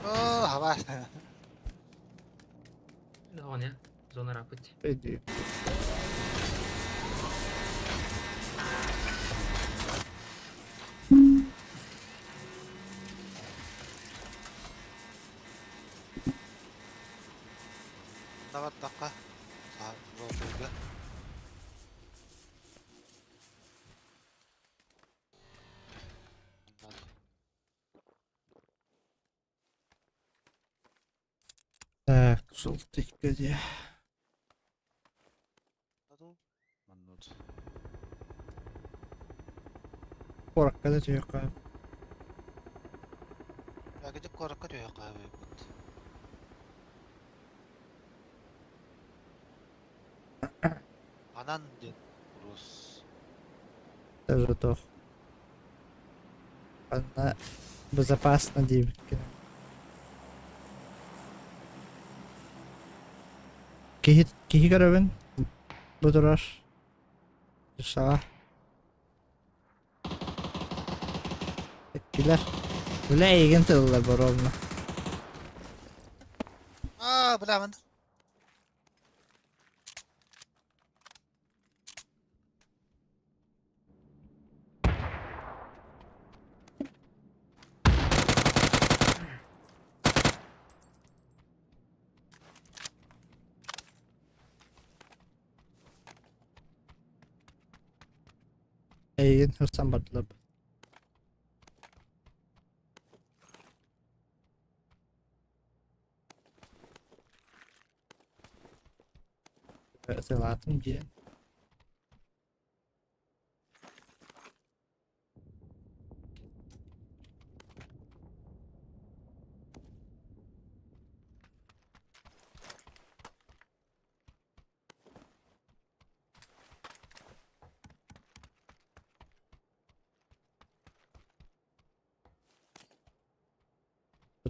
S1: Oh, hava.
S2: Ne o ne? Zona rapid.
S3: Ediyor.
S1: Dapat dakika. Saat rotuga.
S3: Так, желтый где?
S1: Aduh. Manut.
S3: Korak kada yok abi.
S1: Ya gidip korak diyor abi. Anan diyet. Rus.
S3: Даже то. Она безопасно девки. Kihi görevin bu durar. Sağa. Teşekkürler. Böyle ilginç oldular bu roluna.
S1: Aa, bilemem.
S3: İlginç hırsam batılıp. Selatım diye.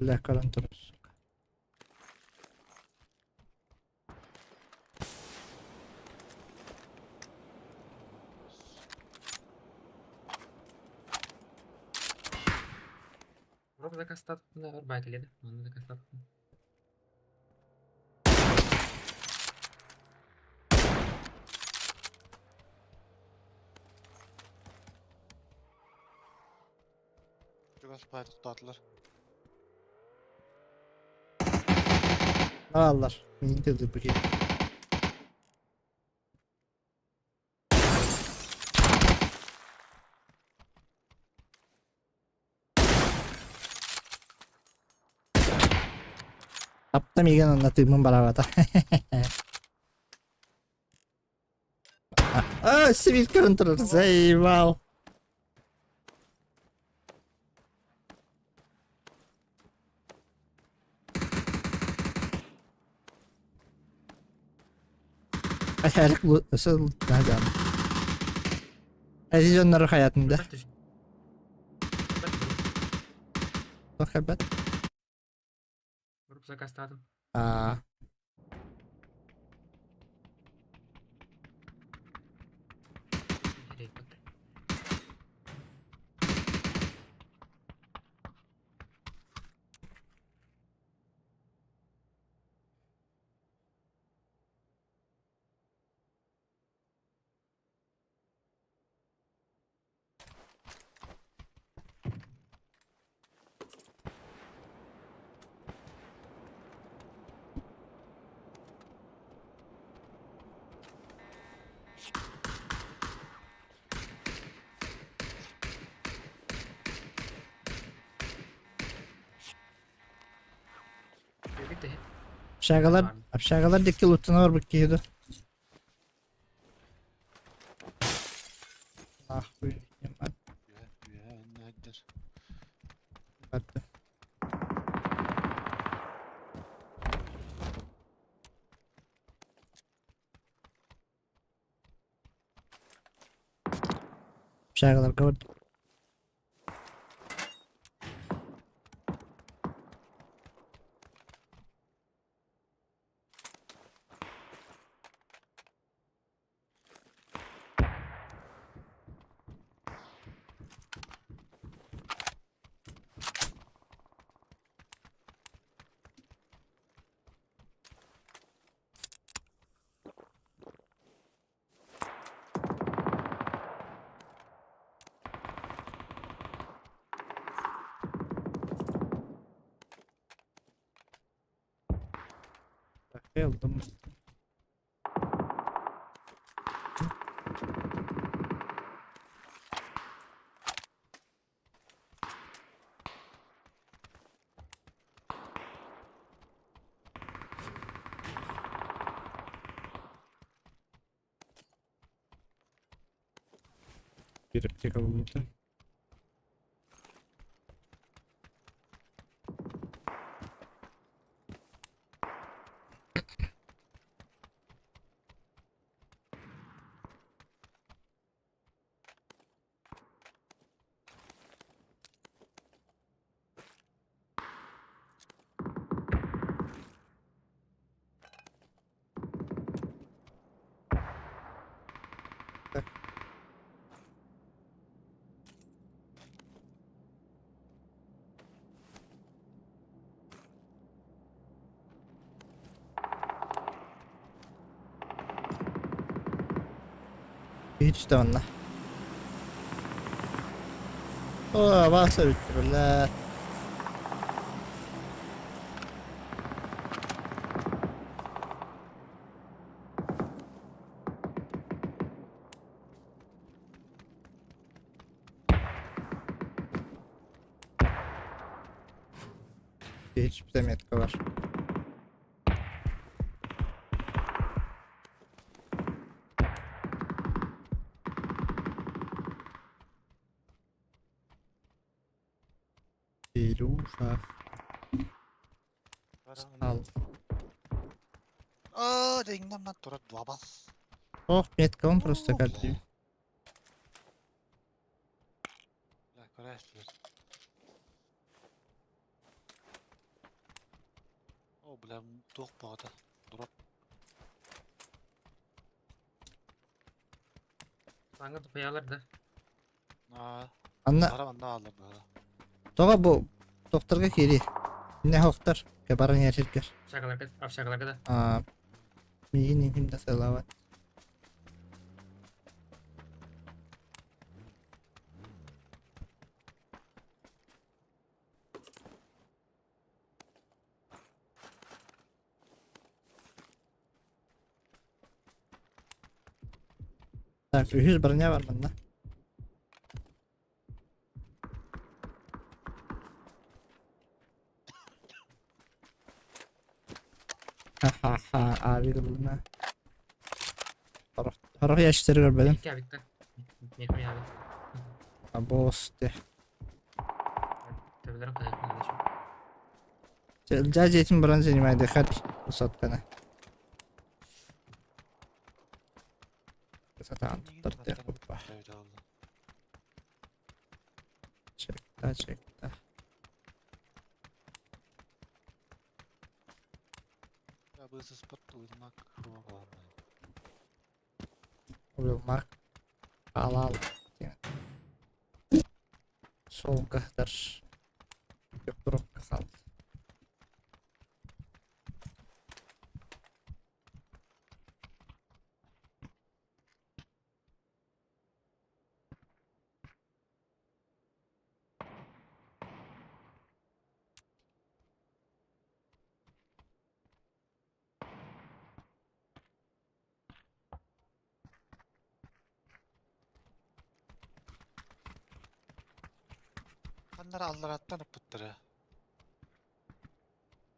S3: Böyle kalan durur.
S2: Роб заказ стат на арбайт леди. Он заказ стат.
S1: Göz payı tuttular.
S3: Ağlar. Min dedi bu ki. Apta migen anlatımın baravata. Sivil kırıntırırız. Eyvah. Aşağılık bu nasıl nerede ama? Aziz onları hayatında.
S2: Kaç düş.
S3: Bak ben.
S2: Vurup zakastladım.
S3: Aa.
S2: Nereye gitti? Birlikte hep.
S3: Aşağılar dikki lootuna var bakıyordu. Ah bu yaman.
S1: Nedir?
S3: Battı. Aşağılar kavur. Bayıldım. Girip çıkalım lütfen. Hiç de onunla. Oo, varsa bitirirler. Hiç bir demet var. Bir ufak al.
S1: Ringden ben tura dua bas.
S3: Oh, metcon просто кадрю.
S1: Ya krasler. O bilen tuh bağda. Durup.
S2: Sana tufayalar da.
S3: Anna,
S1: Karavan da alır böyle.
S3: toga bu doktorga kiri. Ne hoktar? Kebaran yaşırker.
S2: Aşağılarda da.
S3: Aa, miyini himde selavat. Так, 100 броня var bunda. Hahaha abi kılına. Harap yaşları görmedim.
S2: Bitti ya bitti. Mekun ya bitti.
S3: Boss de.
S2: Tövbeler kadar yakın
S3: Judge eğitim bronz animaydı hadi. Bu satkana. Zaten tuttur diye kuppa.
S1: Öyle oldu.
S3: Çekta.
S1: Ya bu spot uyumak ruhu var.
S3: Uyulmak. Al. Sol kadar. Yok durup kaldı.
S1: Kanları allar atlanıp pıttırı.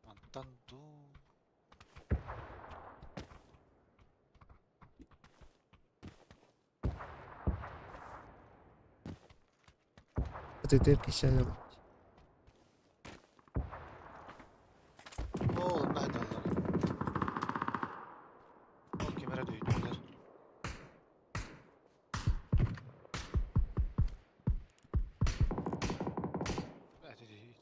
S1: Antan du.
S3: Hadi kişi yok.
S1: Oğlum ben de allarım. O kemere düğünler. Hadi değil.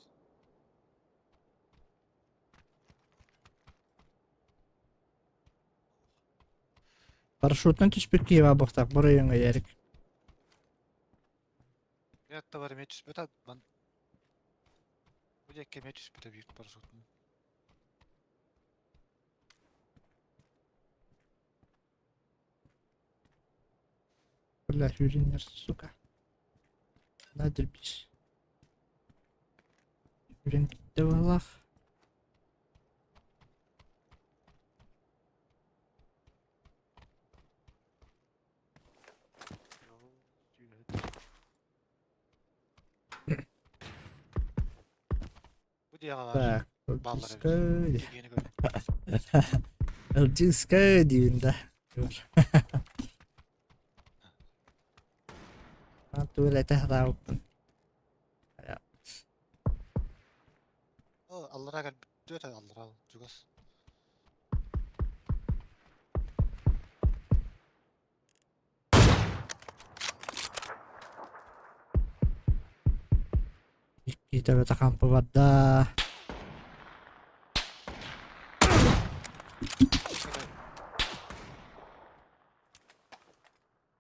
S3: Парашютный түспек киіп абықтақ бір үйіңе ерік.
S1: Hayatta var mı yetişmedi abi ben. Bu yekke yetişmedi büyük parasutun.
S3: Бля, Юринер, сука. Nedir biz? Юрин gitti valla.
S1: Bu diye var.
S3: Так,
S1: Ballar
S3: Öldüskö.
S1: Yeni gördüm.
S3: Öldüskö düğünde. Dur. Tuvalete haraupun.
S1: O Allah'a gel. Dört ay Allah'a al. Cugas.
S3: Kita beta kampu pada.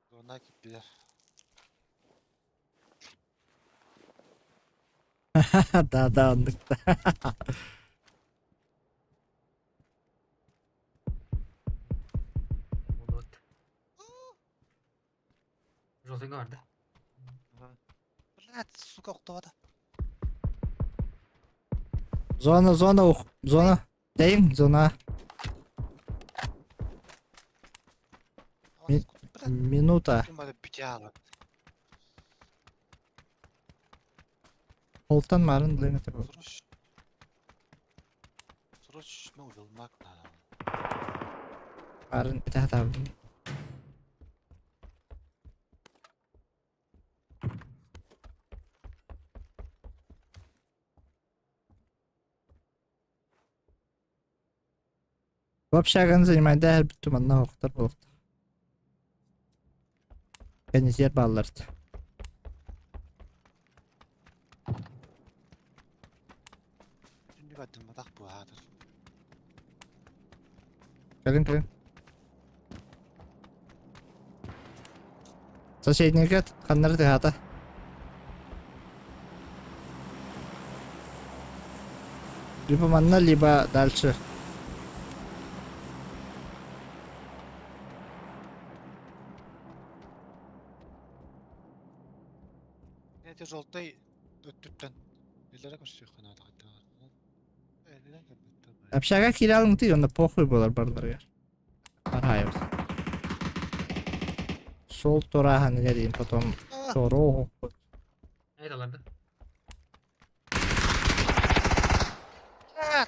S1: Zoruna gittiler.
S3: Daha andık da.
S2: Жолдың vardı.
S1: Блядь, сука, оқтавада.
S3: Zona. Deyim zona.
S1: Блядь,
S3: Minuta.
S1: böyle bıçağı.
S3: Holtan marın limiti bu.
S1: Soruş. Soruş ne olmak lazım.
S3: Marın bir daha tabi. Вообще, он занимает туманна оқтар болды. Кенезер балларды.
S1: Şimdi kadın madak bu hadır.
S3: Gelin. Соседника қаннары тығады. Либо манна, либо дальше.
S1: Ne de joltay öttürtten. Ellere koşuyor kanada hatta. Neden gelmedi?
S3: Общага киралың ты, онда похуй болар барларға. Арайбыз. сол торахан илерин, потом торого.
S2: Айдаларды.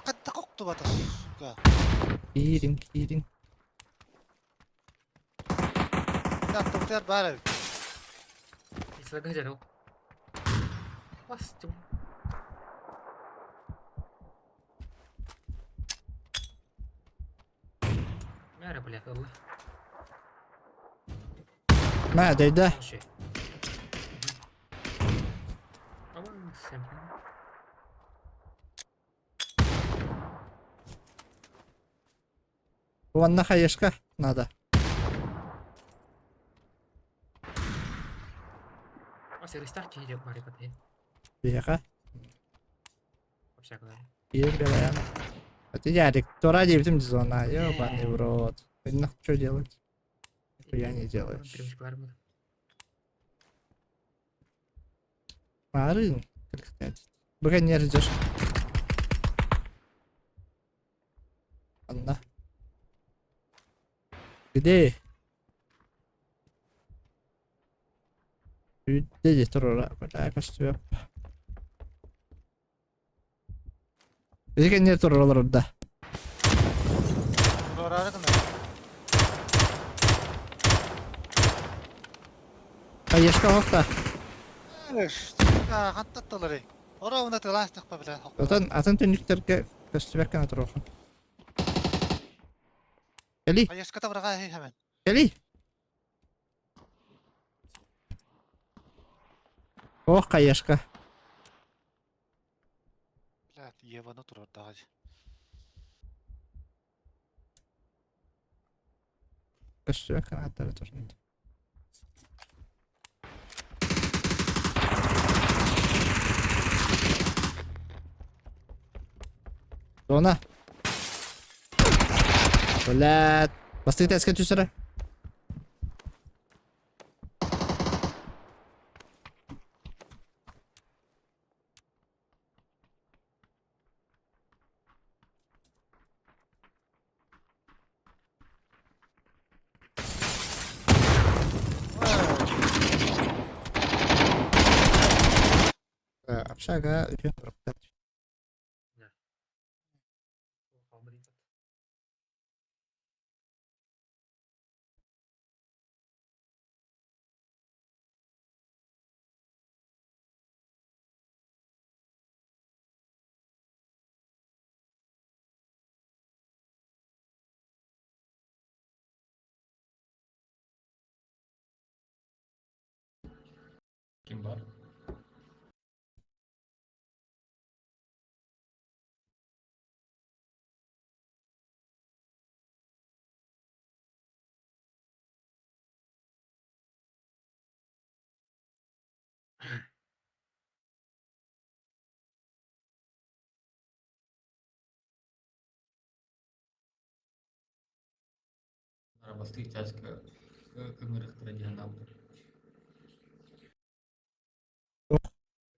S1: Катта кокту батыр. Сука.
S3: Кирин.
S1: Автоматтар бар.
S2: Ислаган жарау. Бастым. Мәрі білек, Allah.
S3: Ma deydi.
S2: Şey. Aman sen.
S3: Ванна хаешка надо.
S2: Masih restart jadi mari patah.
S3: Бега.
S2: Вообще говоря.
S3: Кирин белая. Это Ярик. Тора дебитим зона. Ёбаный в рот. Ты нахуй что делать? Я не делаешь.
S2: Примчик var mı?
S3: Марын. Как сказать. Бога не ждешь. Ладно. Где? Где Тора? Бля, костюм. Где не Тора, да?
S1: Orada mı?
S3: Хаешка хокта.
S1: Каттаттылары. Ора уна тыластык па биле.
S3: Атын түнүктерге костюм кана турган. Кели,
S1: Аяшка табырга hemen.
S3: кели. Ох, хаешка.
S1: Блядь, ебану турар дагы.
S3: Костюм кана турган. Зона. Блядь. Бастык теске түсірі. Общага.
S4: Kim var? Arabası ihtiyaç ömür kıracağını aldı.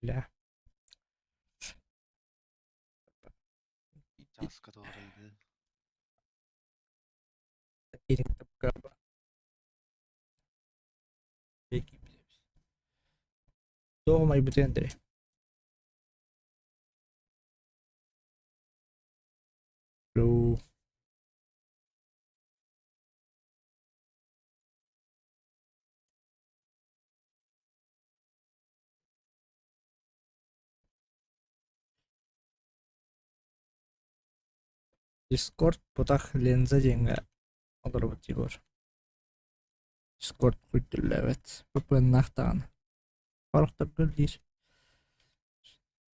S3: Бля.
S1: Жаска doğruydu.
S3: Кирин капкаба. Дома и бутендри. Лу. Дискорд потах ленза деньги. Олорбут Егор. Дискорд культүрлөбөт. VPN нактан. Барактап көрдүр.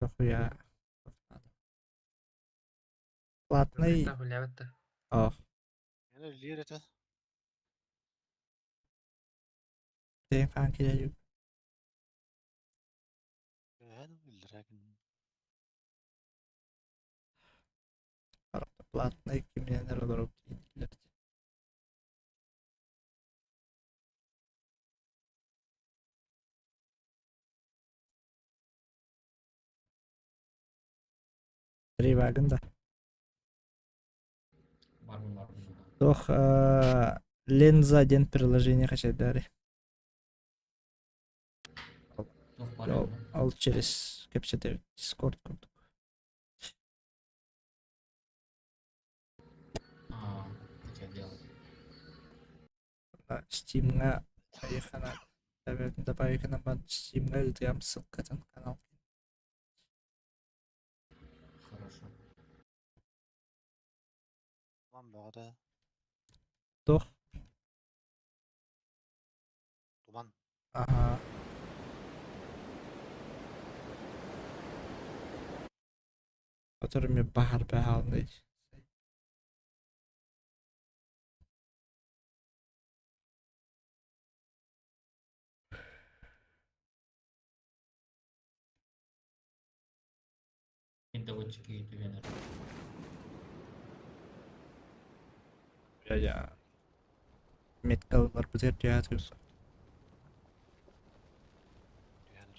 S3: Дохуя. Платный.
S2: Да, хуляват.
S3: Ах,
S1: Yani lirete.
S3: тем канки да.
S1: Yani bildirekin.
S3: Барактап платный кимденер олорбут. Три вагонда.
S4: Var mı?
S3: Doch, ленза ден приложение качать дари.
S4: Yok var
S3: Yo,
S4: mı?
S3: al içeriz. Capture Discord kurduk.
S4: Aa, geçerli al.
S3: Steam'e bayıkana. Sebebinde bayıkana ben Steam'e ödeyem sıkkatın kanal.
S4: Хорошо.
S1: Duman be hadi.
S3: Doch.
S1: Duman.
S3: Aha. Oturum bir bahar be halinde.
S4: Inte uçuk iyi tüyenir.
S3: Ya. Metkal var bu tiyatro yatıyorsa.
S1: Yani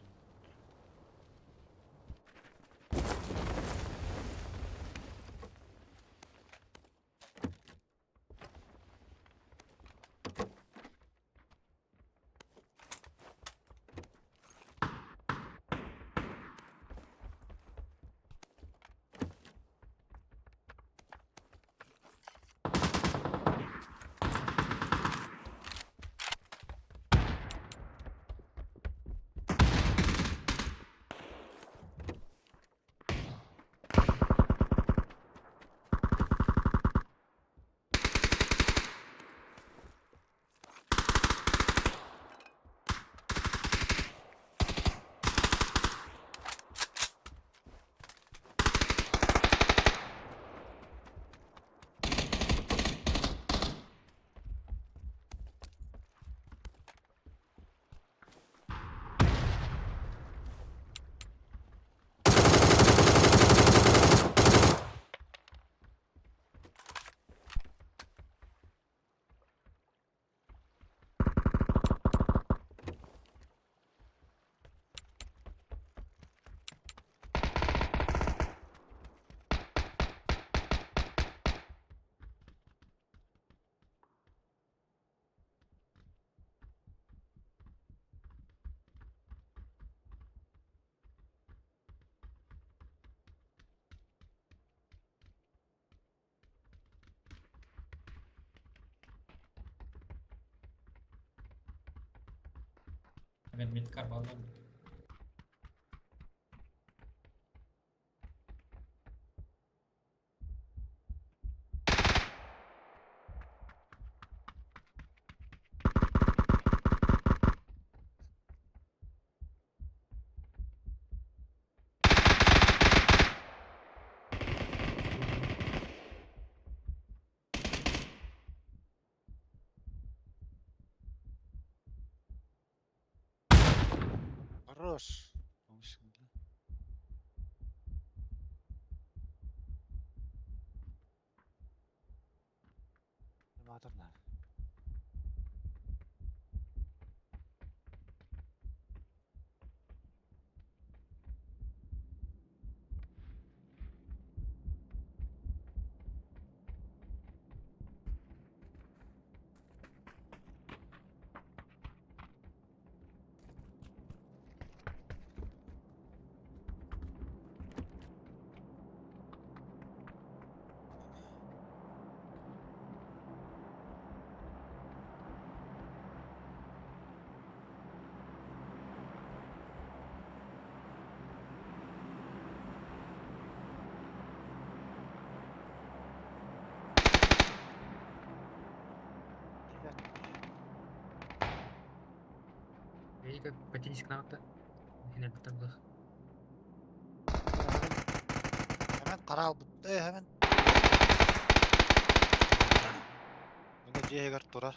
S4: Hemen mid kar bağlar.
S1: Barış. Tamam şimdi. Benim adım ne?
S2: Эй, как потянись к нам то. Hemen bir tane daha.
S1: Hemen karal bıttı hemen. Bunda Jäger durar.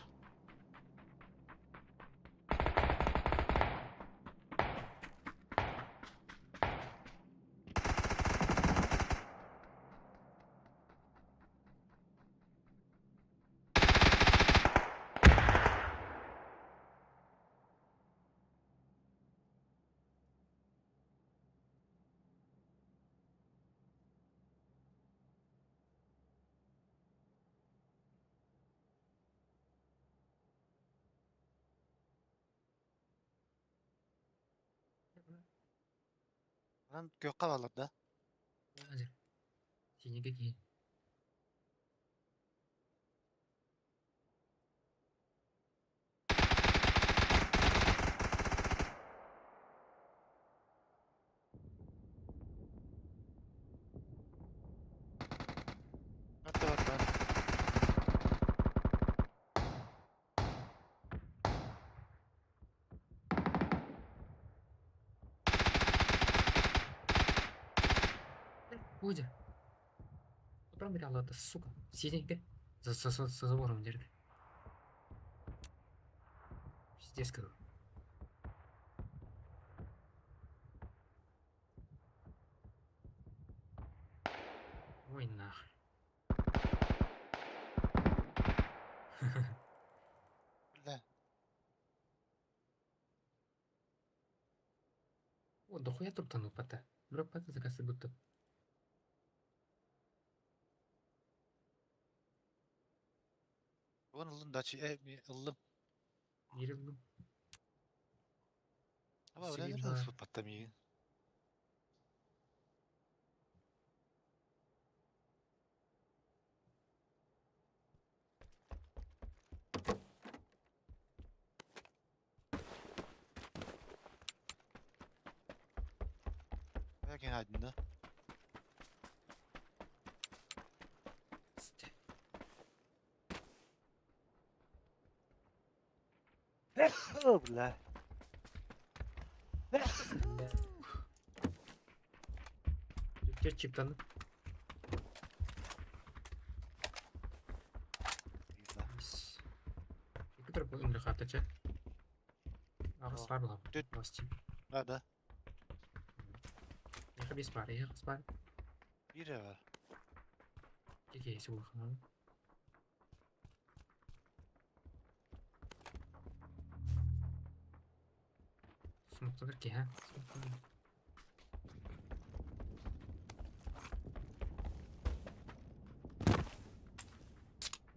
S1: Lan gök havalarda.
S2: Hazır. Sinige giyin.
S1: Hatta bak ben.
S2: Ой, Потом это, сука. Синенькая. За забором держи. Пиздец, как. Ой, нахуй.
S1: Lan.
S2: О, дохуя тут тонул пота. Бро, пота закасы будто.
S1: Onun ılın da ıllım.
S2: Еревну.
S1: Ama öyle
S2: Sileyim
S1: bir
S2: bari.
S1: hızlı patlamıyor. Belki aydınlı.
S2: Сте.
S1: Allah.
S2: Теперь чиптаны. Который был именно хатача. Ağız var mı lan?
S1: Düt.
S2: Basçı.
S1: Hadi.
S2: Yakı bir spari, yakı spari.
S1: Biri var.
S2: Gel su bakalım. Smoktadır ki ha. Smoktadır.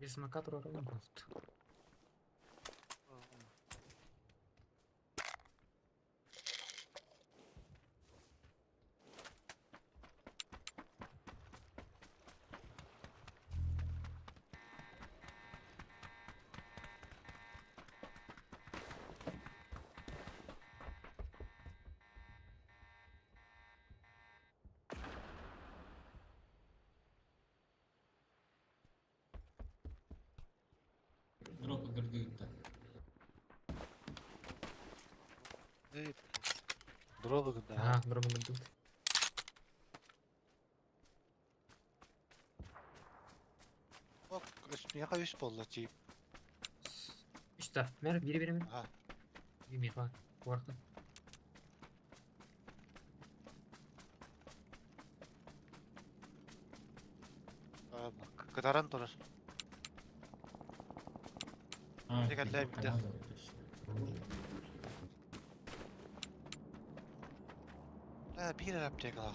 S2: Bir smokatör oraya mı oldu?
S4: Дроп гырдыгытта.
S1: Evet. Drop'un da.
S2: Ha, durumu buldum.
S1: Bak, yaka üst bolla çeyip.
S2: İşte, mer biri biri mi?
S1: Ha.
S2: Bir mi var? Bu arada.
S1: Bak, kıdaran durur.
S4: А,
S1: Tekrar bitti. Ha, bir yapacak ha.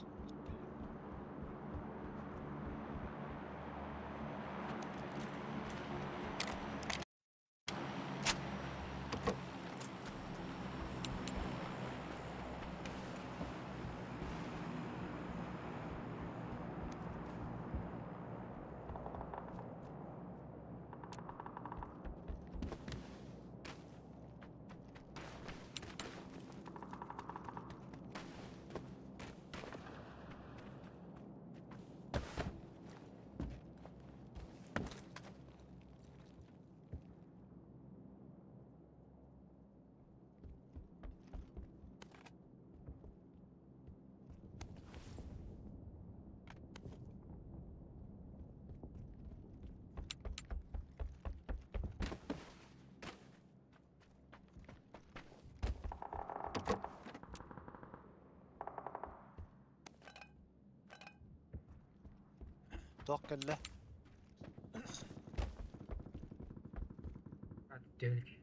S1: Tokkelle.
S2: Hadi devrik.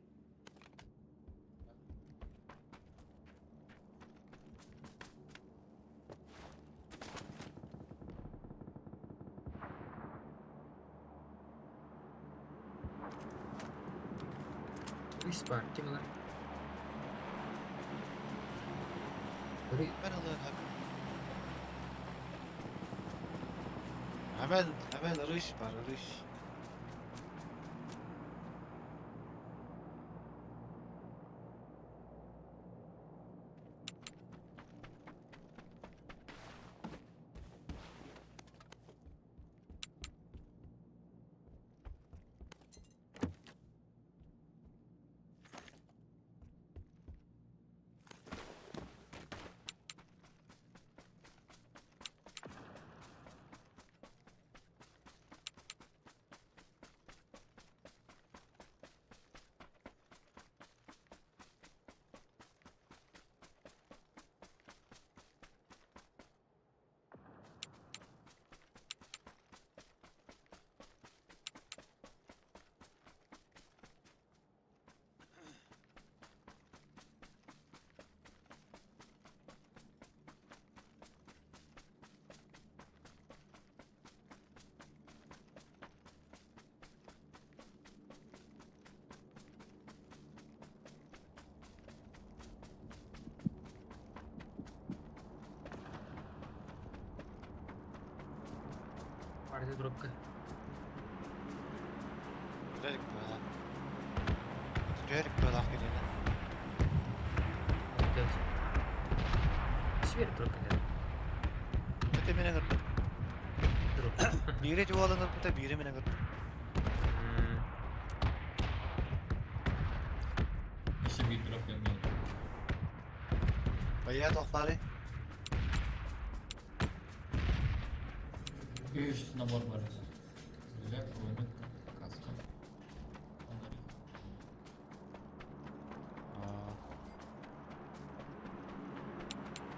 S2: Ispar, kim lan? Böyle
S1: Ben alırım abi. Hemen ırış var ırış.
S2: Parede dropka.
S1: Sürerik böyle. Sürerik böyle hakikaten.
S2: Alacağız. Hiçbir dropka dedi.
S1: Öte mine kırdım.
S2: Drop.
S1: Biri çuvalın kırdım da biri mine kırdım.
S4: İşi bir drop yanıyor.
S1: Bayağı topları.
S4: Üç numara var. Güzel oyunu kaskı. Onları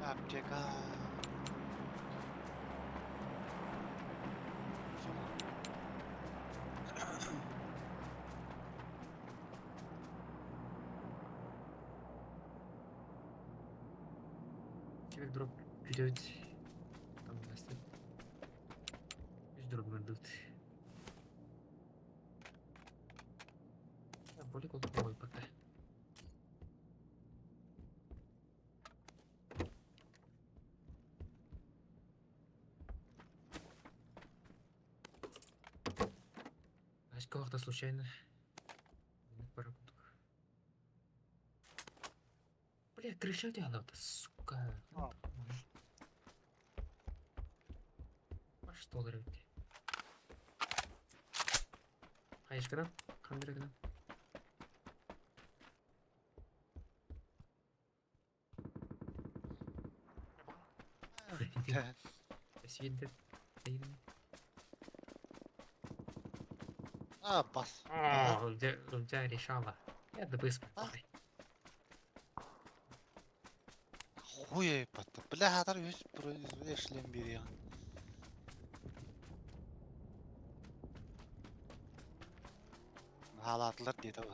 S1: Yapacak ha.
S2: Теперь дроп вперед. Там наступ. Весь дроп идут. Более колдовой пока. А как-то случайно. Пора. Бля, крыша делала-то, сука.
S1: А.
S2: Что дыры? Хайшкадан, кандырыгынан. Свинтер.
S1: Bas.
S2: Уже решала. Я добыс.
S1: Хуй battı. Bile hadar 100 işlem biri ya. Halatlar diye tabi.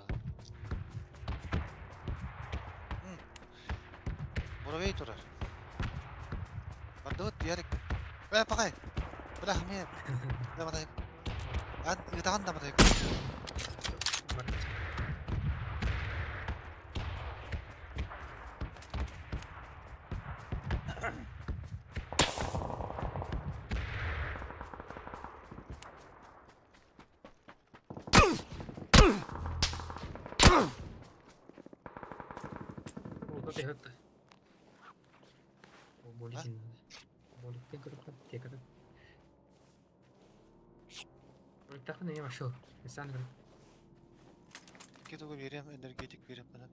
S1: Buraya durar. Bardavut diyerek. Ve bakay. Bile hamiyet. Ne batayım. Ben gıdağın da batayım.
S2: Вот это. Более сильно. Более ты как так не вошел. Сам говорит.
S1: Git oku vereyim, energetik vereyim bana.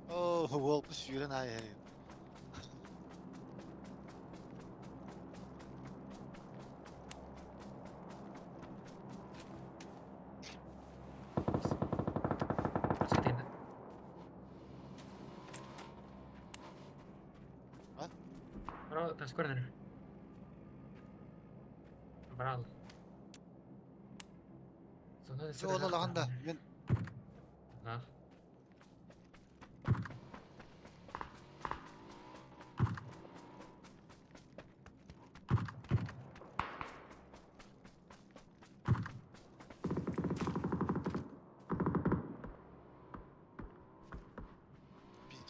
S1: Oh, Wolpus yürün ay.
S2: Setenda.
S1: Hah?
S2: Bro, tas corner. Bravo. Sonra da
S1: Şu onu lan da. Ben
S2: Ha.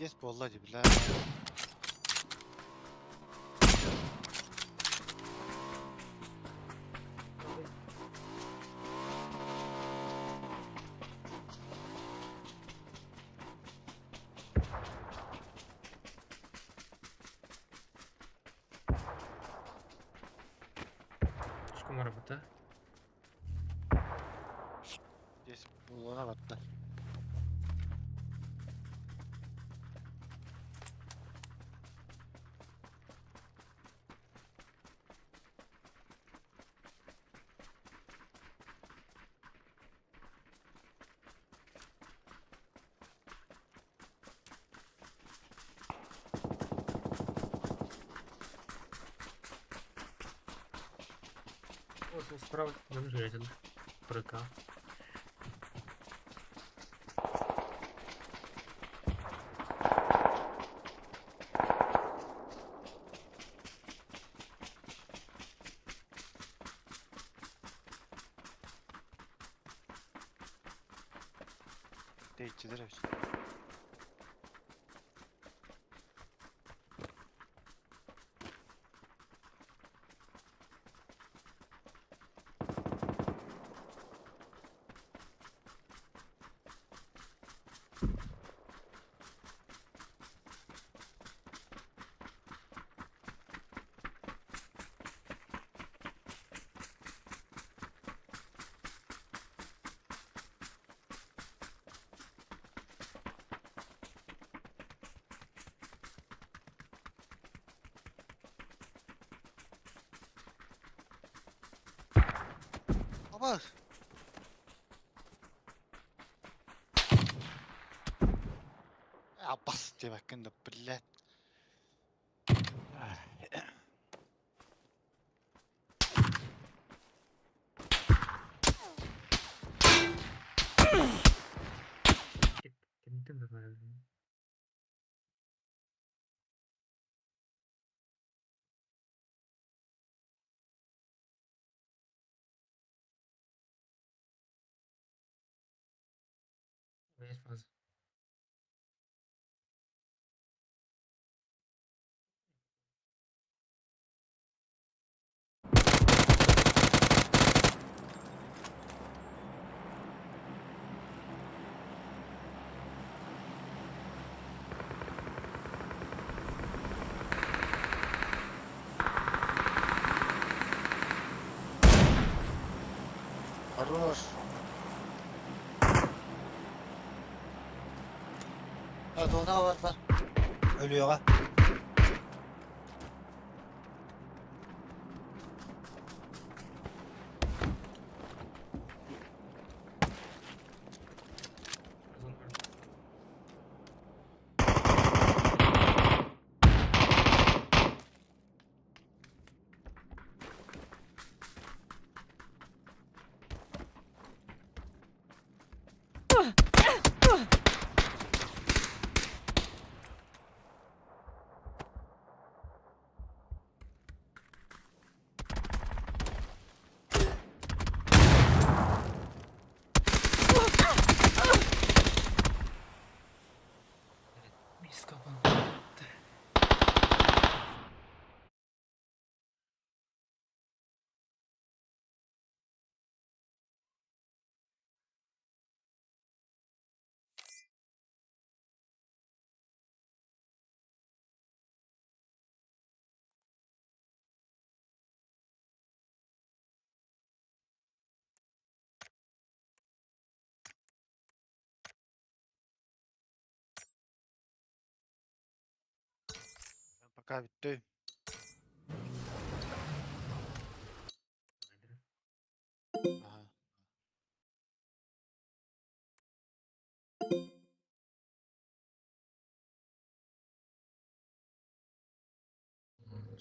S1: Kes bollacı bile.
S2: Şükür arabada.
S1: Kes bollana battı.
S2: Ось справа замежезил. Прика.
S1: Değişçiler hepsi. Ama ya bas diye bakın da billet.
S2: Kendim de böyle. Evet fazla.
S1: Arur. Hadi ona var var. Ölüyor ha.
S2: Biz kapandı.
S1: Baka bitti. Aha.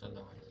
S4: चल रहा है